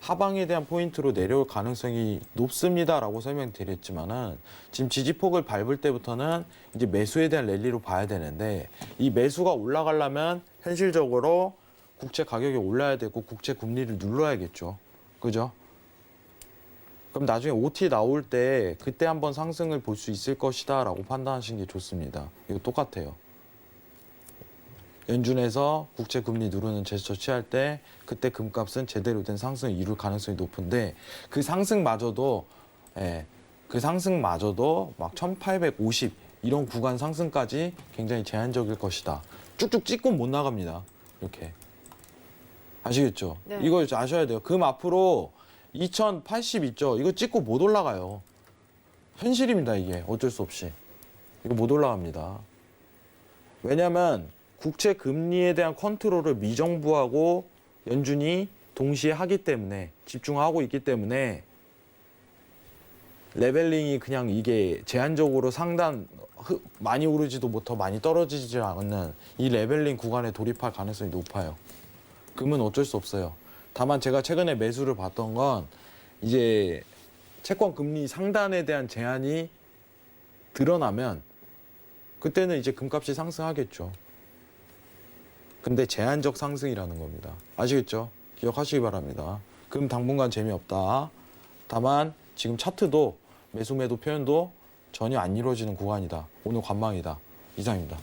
하방에 대한 포인트로 내려올 가능성이 높습니다라고 설명드렸지만은 지금 지지폭을 밟을 때부터는 이제 매수에 대한 랠리로 봐야 되는데 이 매수가 올라가려면 현실적으로 국채 가격이 올라야 되고 국채 금리를 눌러야겠죠. 그죠? 그럼 나중에 OT 나올 때 그때 한번 상승을 볼 수 있을 것이다라고 판단하시는 게 좋습니다. 이거 똑같아요. 연준에서 국채 금리 누르는 제스처 취할 때 그때 금값은 제대로 된 상승을 이룰 가능성이 높은데 그 상승마저도 막 1850 이런 구간 상승까지 굉장히 제한적일 것이다. 쭉쭉 찍고 못 나갑니다. 이렇게. 아시겠죠? 네. 이거 아셔야 돼요. 금 앞으로 2080 있죠? 이거 찍고 못 올라가요. 현실입니다, 이게. 어쩔 수 없이. 이거 못 올라갑니다. 왜냐면 국채 금리에 대한 컨트롤을 미정부하고 연준이 동시에 하기 때문에 집중하고 있기 때문에 레벨링이 그냥 이게 제한적으로 많이 오르지도 못하고 많이 떨어지지 않는 이 레벨링 구간에 돌입할 가능성이 높아요. 그러면 어쩔 수 없어요. 다만 제가 최근에 매수를 봤던 건 이제 채권 금리 상단에 대한 제한이 드러나면 그때는 이제 금값이 상승하겠죠. 근데 제한적 상승이라는 겁니다. 아시겠죠? 기억하시기 바랍니다. 금 당분간 재미없다. 다만 지금 차트도 매수 매도 표현도 전혀 안 이루어지는 구간이다. 오늘 관망이다. 이상입니다.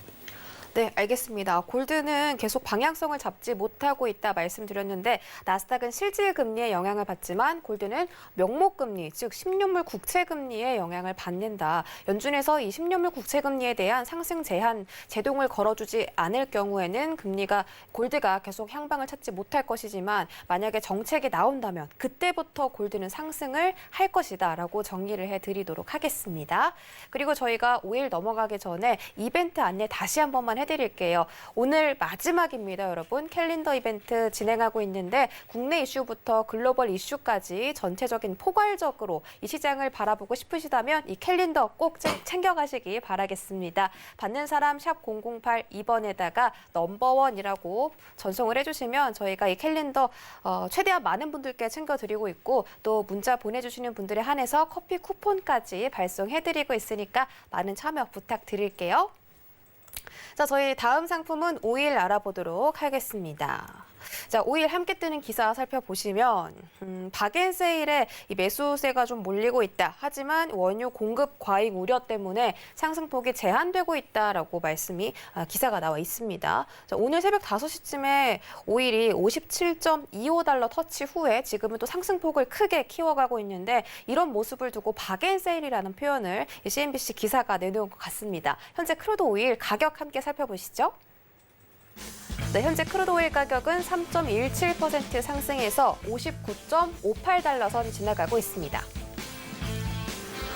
네, 알겠습니다. 골드는 계속 방향성을 잡지 못하고 있다 말씀드렸는데 나스닥은 실질 금리의 영향을 받지만 골드는 명목 금리, 즉 10년물 국채 금리의 영향을 받는다. 연준에서 이 10년물 국채 금리에 대한 상승 제한 제동을 걸어주지 않을 경우에는 골드가 계속 향방을 찾지 못할 것이지만 만약에 정책이 나온다면 그때부터 골드는 상승을 할 것이다라고 정리를 해드리도록 하겠습니다. 그리고 저희가 5일 넘어가기 전에 이벤트 안내 다시 한 번만 해드릴게요. 오늘 마지막입니다, 여러분. 캘린더 이벤트 진행하고 있는데 국내 이슈부터 글로벌 이슈까지 전체적인 포괄적으로 이 시장을 바라보고 싶으시다면 이 캘린더 꼭 챙겨가시기 바라겠습니다. 받는 사람 샵 008-2번에다가 넘버원이라고 전송을 해주시면 저희가 이 캘린더 최대한 많은 분들께 챙겨드리고 있고 또 문자 보내주시는 분들에 한해서 커피 쿠폰까지 발송해드리고 있으니까 많은 참여 부탁드릴게요. 자, 저희 다음 상품은 오일 알아보도록 하겠습니다. 자, 오일 함께 뜨는 기사 살펴보시면 박앤세일에 이 매수세가 좀 몰리고 있다. 하지만 원유 공급 과잉 우려 때문에 상승폭이 제한되고 있다라고 기사가 나와 있습니다. 자, 오늘 새벽 5시쯤에 오일이 57.25달러 터치 후에 지금은 또 상승폭을 크게 키워가고 있는데 이런 모습을 두고 박앤세일이라는 표현을 CNBC 기사가 내놓은 것 같습니다. 현재 크루드 오일 가격 함께 살펴보시죠. 네, 현재 크루드 오일 가격은 3.17% 상승해서 59.58달러 선 지나가고 있습니다.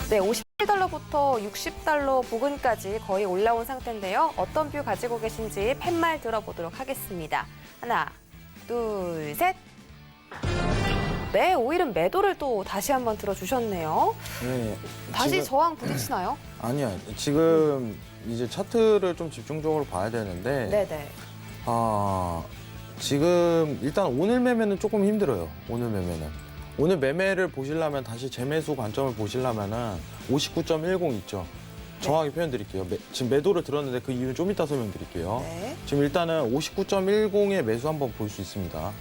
네, 57달러부터 60달러 부근까지 거의 올라온 상태인데요. 어떤 뷰 가지고 계신지 팻말 들어보도록 하겠습니다. 하나, 둘, 셋. 네, 오일은 매도를 또 다시 한번 들어주셨네요. 네, 다시 저항 부딪히나요? 아니야. 지금 이제 차트를 좀 집중적으로 봐야 되는데 네네. 지금 일단 오늘 매매는 조금 힘들어요. 오늘 매매를 보시려면 다시 재매수 관점을 보시려면은 59.10 있죠. 정확히 표현드릴게요. 지금 매도를 들었는데 그 이유는 좀 이따 설명드릴게요. 네. 지금 일단은 59.10의 매수 한번 볼 수 있습니다.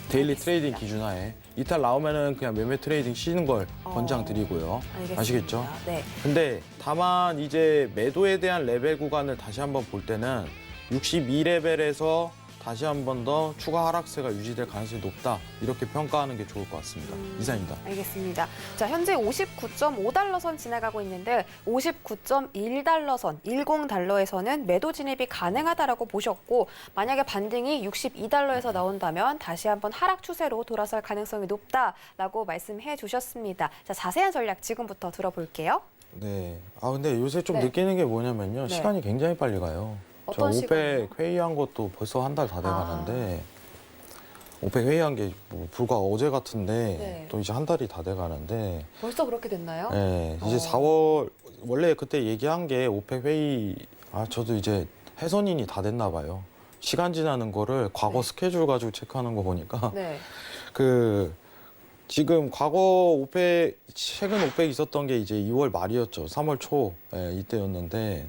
데일리 알겠습니다. 트레이딩 기준하에. 이탈 나오면은 그냥 매매 트레이딩 쉬는 걸 권장드리고요. 알겠습니다. 아시겠죠? 네. 근데 다만 이제 매도에 대한 레벨 구간을 다시 한번 볼 때는 62레벨에서 다시 한 번 더 추가 하락세가 유지될 가능성이 높다. 이렇게 평가하는 게 좋을 것 같습니다. 이상입니다. 알겠습니다. 자, 현재 59.5달러 선 지나가고 있는데 59.1달러 선, 10달러에서는 매도 진입이 가능하다라고 보셨고 만약에 반등이 62달러에서 나온다면 다시 한번 하락 추세로 돌아설 가능성이 높다라고 말씀해 주셨습니다. 자, 자세한 전략 지금부터 들어볼게요. 네. 근데 요새 좀 네. 느끼는 게 뭐냐면요. 네. 시간이 굉장히 빨리 가요. 어떤 저 시간이요? 오펙 회의한 것도 벌써 한 달 다 돼가는데 오펙 회의한 게 뭐 불과 어제 같은데 네. 또 이제 한 달이 다 돼가는데 벌써 그렇게 됐나요? 네, 이제 4월 원래 그때 얘기한 게 오펙 회의 저도 이제 해선인이 다 됐나 봐요. 시간 지나는 거를 과거 네. 스케줄 가지고 체크하는 거 보니까 네. 지금 최근 오펙 있었던 게 이제 2월 말이었죠. 3월 초 이때였는데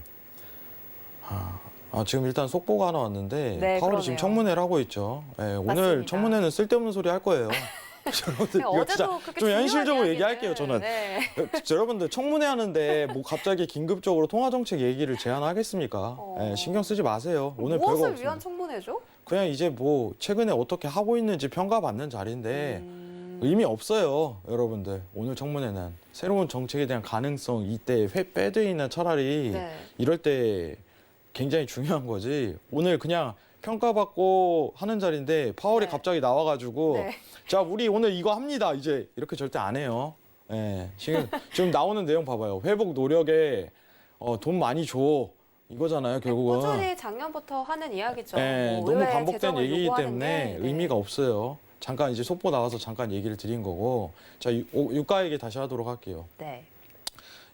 지금 일단 속보가 하나 왔는데 네, 파월이 지금 그러네요. 청문회를 하고 있죠. 오늘 맞습니다. 청문회는 쓸데없는 소리 할 거예요. 여러분들 이거 진짜 어제도 그렇게 좀 중요한 현실적으로 이야기를- 얘기할게요. 저는 네. 여러분들 청문회 하는데 뭐 갑자기 긴급적으로 통화정책 얘기를 제안하겠습니까? 신경 쓰지 마세요. 오늘 별거 무엇을 없습니다. 위한 청문회죠? 그냥 이제 뭐 최근에 어떻게 하고 있는지 평가받는 자리인데 의미 없어요, 여러분들. 오늘 청문회는 새로운 정책에 대한 가능성 이때 빼드이는 차라리 네. 이럴 때 굉장히 중요한 거지. 오늘 그냥 평가받고 하는 자리인데 파월이 네. 갑자기 나와가지고 네. 자, 우리 오늘 이거 합니다. 이제 이렇게 절대 안 해요. 지금 나오는 내용 봐봐요. 회복 노력에 돈 많이 줘. 이거잖아요, 결국은. 꾸준히 작년부터 하는 이야기죠. 너무 의회 반복된 재정을 얘기이기 요구하는 때문에 게, 네. 의미가 없어요. 잠깐 이제 속보 나와서 잠깐 얘기를 드린 거고. 자, 유가 얘기 다시 하도록 할게요. 네.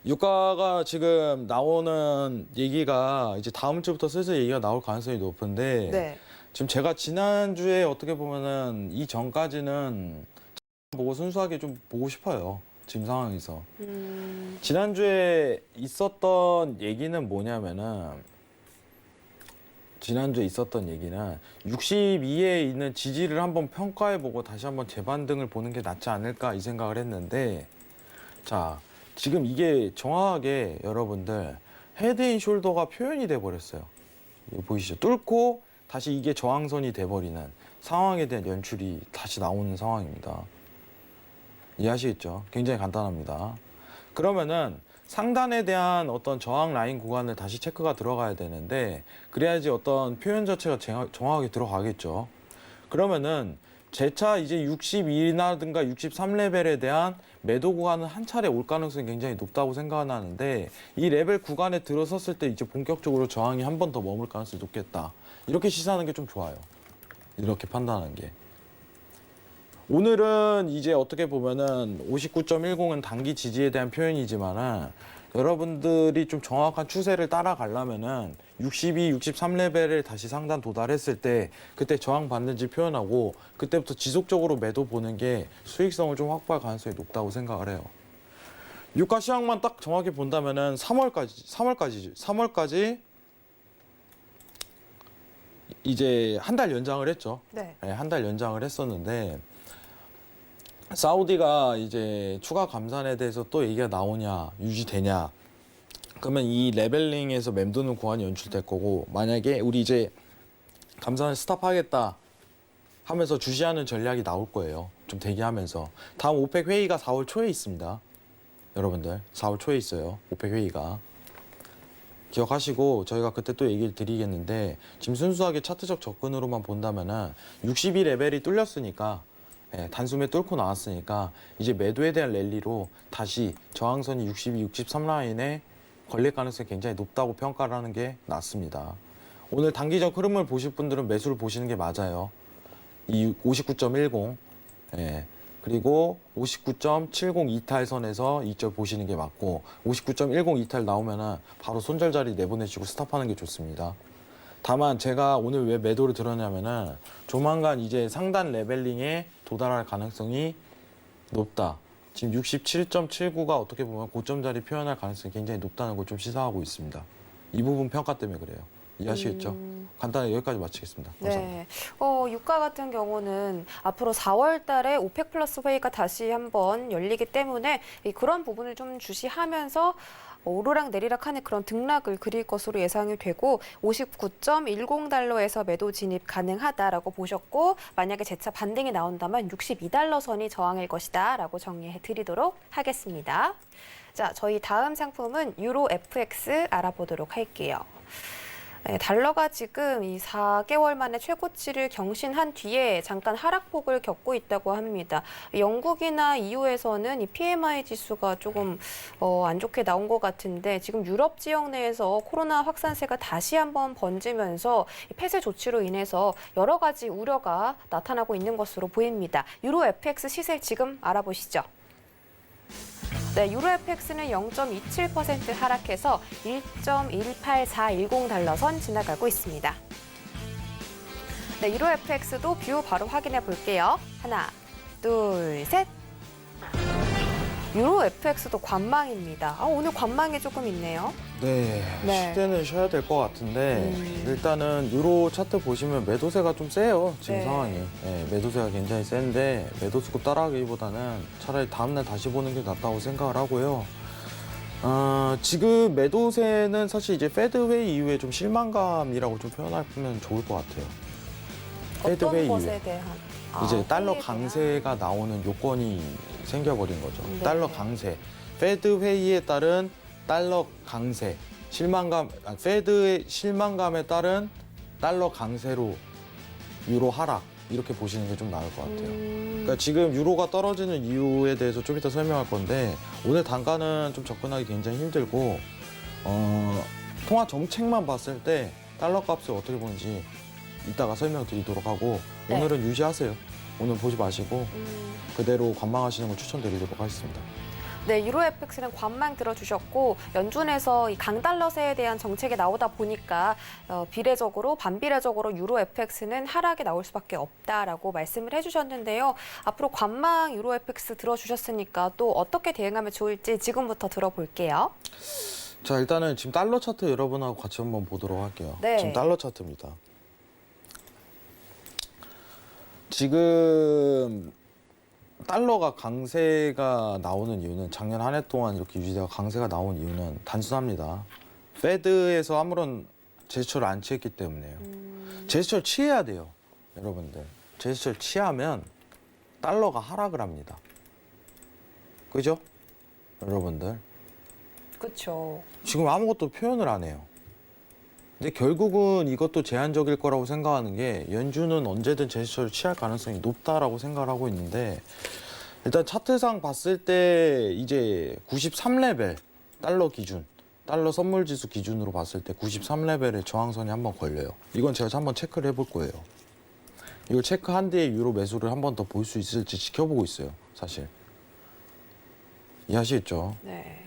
유가가 지금 나오는 얘기가 이제 다음 주부터 슬슬 얘기가 나올 가능성이 높은데 네. 지금 제가 지난주에 어떻게 보면은 이 전까지는 보고 순수하게 좀 보고 싶어요. 지금 상황에서. 지난주에 있었던 얘기는 뭐냐면은 지난주에 있었던 얘기는 62에 있는 지지를 한번 평가해보고 다시 한번 재반등을 보는 게 낫지 않을까 이 생각을 했는데 자 지금 이게 정확하게 여러분들 헤드앤숄더가 표현이 돼 버렸어요. 이거 보이시죠? 뚫고 다시 이게 저항선이 돼 버리는 상황에 대한 연출이 다시 나오는 상황입니다. 이해하시겠죠? 굉장히 간단합니다. 그러면은 상단에 대한 어떤 저항 라인 구간을 다시 체크가 들어가야 되는데 그래야지 어떤 표현 자체가 정확하게 들어가겠죠. 그러면은 재차 이제 62나든가 63레벨에 대한 매도 구간은 한 차례 올 가능성이 굉장히 높다고 생각하는데 이 레벨 구간에 들어섰을 때 이제 본격적으로 저항이 한 번 더 머물 가능성이 높겠다. 이렇게 시사하는 게 좀 좋아요. 이렇게 판단하는 게. 오늘은 이제 어떻게 보면은 59.10은 단기 지지에 대한 표현이지만은 여러분들이 좀 정확한 추세를 따라가려면은 62, 63레벨을 다시 상단 도달했을 때 그때 저항 받는지 표현하고 그때부터 지속적으로 매도 보는 게 수익성을 좀 확보할 가능성이 높다고 생각을 해요. 유가 시황만 딱 정확히 본다면은 3월까지 이제 한 달 연장을 했죠. 네. 네, 한 달 연장을 했었는데 사우디가 이제 추가 감산에 대해서 또 얘기가 나오냐 유지되냐 그러면 이 레벨링에서 맴도는 구간이 연출될 거고 만약에 우리 이제 감산을 스탑하겠다 하면서 주시하는 전략이 나올 거예요. 좀 대기하면서 다음 오펙 회의가 4월 초에 있습니다. 여러분들 4월 초에 있어요. 오펙 회의가 기억하시고 저희가 그때 또 얘기를 드리겠는데 지금 순수하게 차트적 접근으로만 본다면은 62레벨이 뚫렸으니까 예, 단숨에 뚫고 나왔으니까 이제 매도에 대한 랠리로 다시 저항선이 62, 63 라인에 걸릴 가능성이 굉장히 높다고 평가를 하는 게 낫습니다. 오늘 단기적 흐름을 보실 분들은 매수를 보시는 게 맞아요. 이 59.10 예, 그리고 59.70 이탈선에서 이쪽 보시는 게 맞고 59.10 이탈 나오면은 바로 손절자리 내보내시고 스탑하는 게 좋습니다. 다만 제가 오늘 왜 매도를 들었냐면은 조만간 이제 상단 레벨링에 도달할 가능성이 높다. 지금 67.79가 어떻게 보면 고점 자리 표현할 가능성이 굉장히 높다는 걸 좀 시사하고 있습니다. 이 부분 평가 때문에 그래요. 이해하시겠죠? 간단하게 여기까지 마치겠습니다. 감사합니다. 네. 유가 같은 경우는 앞으로 4월 달에 오펙 플러스 회의가 다시 한번 열리기 때문에 그런 부분을 좀 주시하면서 오르락 내리락 하는 그런 등락을 그릴 것으로 예상이 되고 59.10달러에서 매도 진입 가능하다라고 보셨고 만약에 재차 반등이 나온다면 62달러 선이 저항일 것이다라고 정리해 드리도록 하겠습니다. 자, 저희 다음 상품은 유로 FX 알아보도록 할게요. 네, 달러가 지금 이 4개월 만에 최고치를 경신한 뒤에 잠깐 하락폭을 겪고 있다고 합니다. 영국이나 EU에서는 이 PMI 지수가 조금 안 좋게 나온 것 같은데 지금 유럽 지역 내에서 코로나 확산세가 다시 한번 번지면서 폐쇄 조치로 인해서 여러 가지 우려가 나타나고 있는 것으로 보입니다. 유로 FX 시세 지금 알아보시죠. 네, 유로 FX는 0.27% 하락해서 1.18410달러 선 지나가고 있습니다. 네, 유로 FX도 뷰 바로 확인해 볼게요. 하나, 둘, 셋. 유로 FX도 관망입니다. 오늘 관망이 조금 있네요. 네, 네. 쉴 때는 쉬어야 될 것 같은데 일단은 유로 차트 보시면 매도세가 좀 세요. 지금 네. 상황이. 네, 매도세가 굉장히 센데 매도 수급 따라가기보다는 차라리 다음날 다시 보는 게 낫다고 생각을 하고요. 지금 매도세는 사실 이제 페드 회의 이후에 좀 실망감이라고 좀 표현하면 좋을 것 같아요. 페드 어떤 회의 것에 이후에. 대한? 이제 달러 회의에 대한? 강세가 나오는 요건이 생겨버린 거죠. 네. 달러 강세. 페드 회의에 따른 달러 강세. 페드의 실망감에 따른 달러 강세로 유로 하락. 이렇게 보시는 게 좀 나을 것 같아요. 그러니까 지금 유로가 떨어지는 이유에 대해서 좀 이따 설명할 건데 오늘 단가는 좀 접근하기 굉장히 힘들고 통화 정책만 봤을 때 달러 값을 어떻게 보는지 이따가 설명드리도록 하고 네. 오늘은 유지하세요. 오늘 보지 마시고 그대로 관망하시는 걸 추천드리도록 하겠습니다. 네, 유로 FX는 관망 들어주셨고 연준에서 이 강달러세에 대한 정책이 나오다 보니까 비례적으로 반비례적으로 유로 FX는 하락이 나올 수밖에 없다라고 말씀을 해주셨는데요. 앞으로 관망 유로 FX 들어주셨으니까 또 어떻게 대응하면 좋을지 지금부터 들어볼게요. 자, 일단은 지금 달러 차트 여러분하고 같이 한번 보도록 할게요. 네. 지금 달러 차트입니다. 지금 달러가 강세가 나오는 이유는 작년 한 해 동안 이렇게 유지되어 강세가 나온 이유는 단순합니다. 페드에서 아무런 제스처를 안 취했기 때문에요. 제스처를 취해야 돼요. 여러분들. 제스처를 취하면 달러가 하락을 합니다. 그죠? 여러분들. 그렇죠. 지금 아무것도 표현을 안 해요. 근데 결국은 이것도 제한적일 거라고 생각하는 게 연준은 언제든 제스처를 취할 가능성이 높다라고 생각을 하고 있는데 일단 차트상 봤을 때 이제 93레벨 달러 기준 달러 선물 지수 기준으로 봤을 때 93레벨의 저항선이 한번 걸려요. 이건 제가 한번 체크를 해볼 거예요. 이걸 체크한 뒤에 유로 매수를 한 번 더 볼 수 있을지 지켜보고 있어요. 사실. 이해하시겠죠? 네.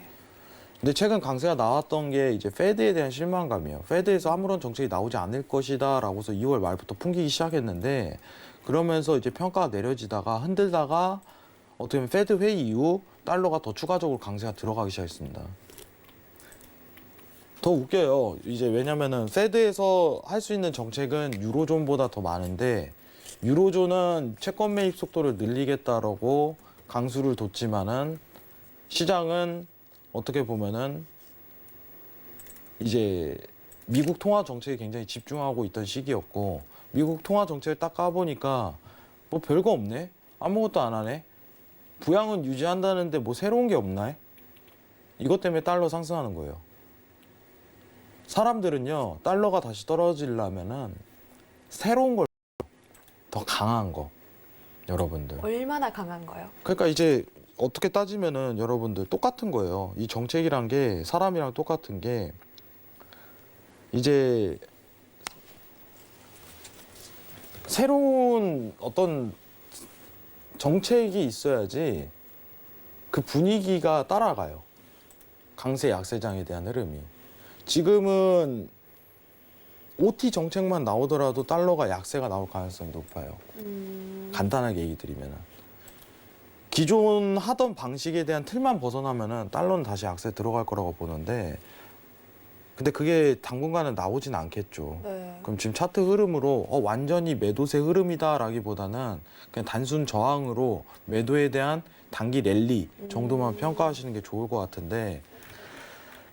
근데 최근 강세가 나왔던 게 이제 페드에 대한 실망감이에요. 페드에서 아무런 정책이 나오지 않을 것이다 라고서 2월 말부터 풍기기 시작했는데 그러면서 이제 평가가 내려지다가 흔들다가 어떻게 보면 페드 회의 이후 달러가 더 추가적으로 강세가 들어가기 시작했습니다. 더 웃겨요. 이제 왜냐면은 페드에서 할 수 있는 정책은 유로존보다 더 많은데 유로존은 채권 매입 속도를 늘리겠다라고 강수를 뒀지만은 시장은 어떻게 보면은 이제 미국 통화 정책에 굉장히 집중하고 있던 시기였고 미국 통화 정책을 딱 까보니까 뭐 별거 없네? 아무것도 안 하네? 부양은 유지한다는데 뭐 새로운 게 없나? 이것 때문에 달러 상승하는 거예요. 사람들은요, 달러가 다시 떨어지려면은 새로운 걸 더 강한 거, 여러분들. 얼마나 강한 거요? 그러니까 이제 어떻게 따지면은 여러분들 똑같은 거예요. 이 정책이란 게 사람이랑 똑같은 게 이제 새로운 어떤 정책이 있어야지 그 분위기가 따라가요. 강세 약세장에 대한 흐름이. 지금은 OT 정책만 나오더라도 달러가 약세가 나올 가능성이 높아요. 간단하게 얘기 드리면은. 기존 하던 방식에 대한 틀만 벗어나면은 달러는 다시 약세 들어갈 거라고 보는데 근데 그게 당분간은 나오진 않겠죠. 네. 그럼 지금 차트 흐름으로 완전히 매도세 흐름이다라기보다는 그냥 단순 저항으로 매도에 대한 단기 랠리 정도만 평가하시는 게 좋을 것 같은데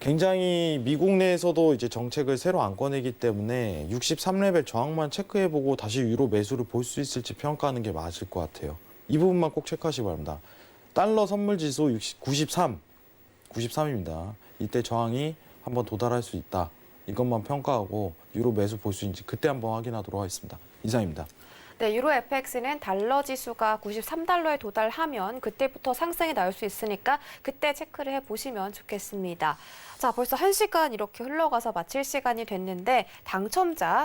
굉장히 미국 내에서도 이제 정책을 새로 안 꺼내기 때문에 63레벨 저항만 체크해보고 다시 유로 매수를 볼 수 있을지 평가하는 게 맞을 것 같아요. 이 부분만 꼭 체크하시기 바랍니다. 달러 선물 지수 93입니다. 이때 저항이 한번 도달할 수 있다. 이것만 평가하고 유로 매수 볼 수 있는지 그때 한번 확인하도록 하겠습니다. 이상입니다. 네, 유로 FX는 달러 지수가 93달러에 도달하면 그때부터 상승이 나올 수 있으니까 그때 체크를 해보시면 좋겠습니다. 자, 벌써 1시간 이렇게 흘러가서 마칠 시간이 됐는데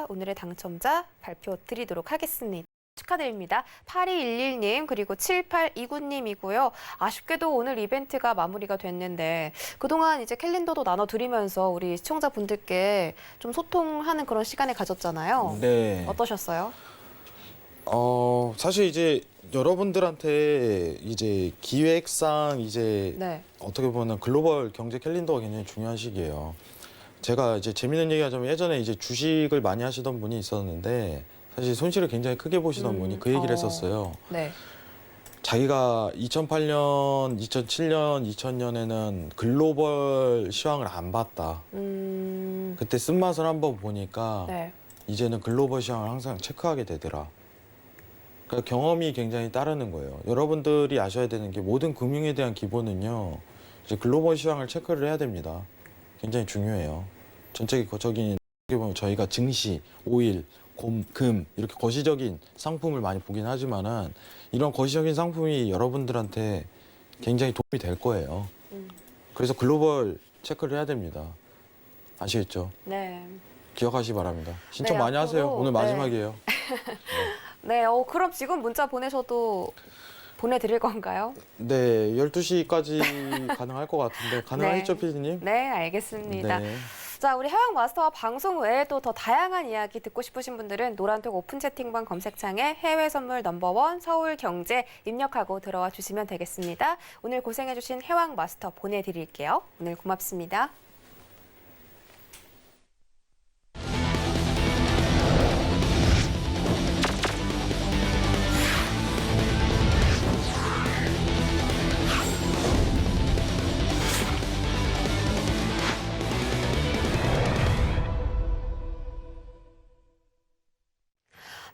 오늘의 당첨자 발표 드리도록 하겠습니다. 축하드립니다. 8211님 그리고 7829님이고요. 아쉽게도 오늘 이벤트가 마무리가 됐는데 그동안 이제 캘린더도 나눠드리면서 우리 시청자분들께 좀 소통하는 그런 시간을 가졌잖아요. 네. 어떠셨어요? 사실 이제 여러분들한테 이제 기획상 이제 네. 어떻게 보면 글로벌 경제 캘린더가 굉장히 중요한 시기예요. 제가 이제 재밌는 얘기 하자면 예전에 이제 주식을 많이 하시던 분이 있었는데 사실 손실을 굉장히 크게 보시던 분이 그 얘기를 했었어요. 네. 자기가 2008년, 2007년, 2000년에는 글로벌 시황을 안 봤다. 그때 쓴맛을 한번 보니까 네. 이제는 글로벌 시황을 항상 체크하게 되더라. 그러니까 경험이 굉장히 따르는 거예요. 여러분들이 아셔야 되는 게 모든 금융에 대한 기본은요. 이제 글로벌 시황을 체크를 해야 됩니다. 굉장히 중요해요. 전체적인 어떻게 보면 저희가 증시, 오일, 금 이렇게 거시적인 상품을 많이 보긴 하지만은 이런 거시적인 상품이 여러분들한테 굉장히 도움이 될 거예요. 그래서 글로벌 체크를 해야 됩니다. 아시겠죠? 네. 기억하시기 바랍니다. 신청 네, 많이 하세요. 앞으로, 오늘 마지막이에요. 네, 그럼 지금 문자 보내셔도 보내드릴 건가요? 네, 12시까지 가능할 것 같은데 가능하시죠, 피디님? 네, 알겠습니다. 네. 자, 우리 해왕 마스터와 방송 외에도 더 다양한 이야기 듣고 싶으신 분들은 노란톡 오픈 채팅방 검색창에 해외 선물 넘버원 서울 경제 입력하고 들어와 주시면 되겠습니다. 오늘 고생해주신 해왕 마스터 보내드릴게요. 오늘 고맙습니다.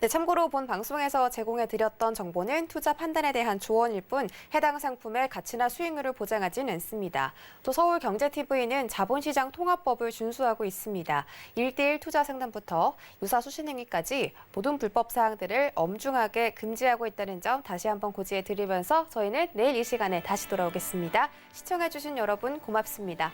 네, 참고로 본 방송에서 제공해드렸던 정보는 투자 판단에 대한 조언일 뿐 해당 상품의 가치나 수익률을 보장하지는 않습니다. 또 서울경제TV는 자본시장 통합법을 준수하고 있습니다. 1:1 투자 상담부터 유사 수신행위까지 모든 불법 사항들을 엄중하게 금지하고 있다는 점 다시 한번 고지해드리면서 저희는 내일 이 시간에 다시 돌아오겠습니다. 시청해주신 여러분 고맙습니다.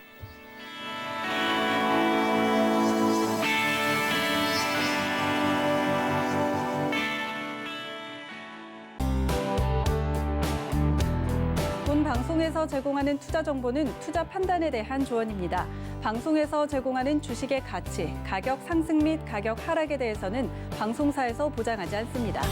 본 방송에서 제공하는 투자 정보는 투자 판단에 대한 조언입니다. 방송에서 제공하는 주식의 가치, 가격 상승 및 가격 하락에 대해서는 방송사에서 보장하지 않습니다.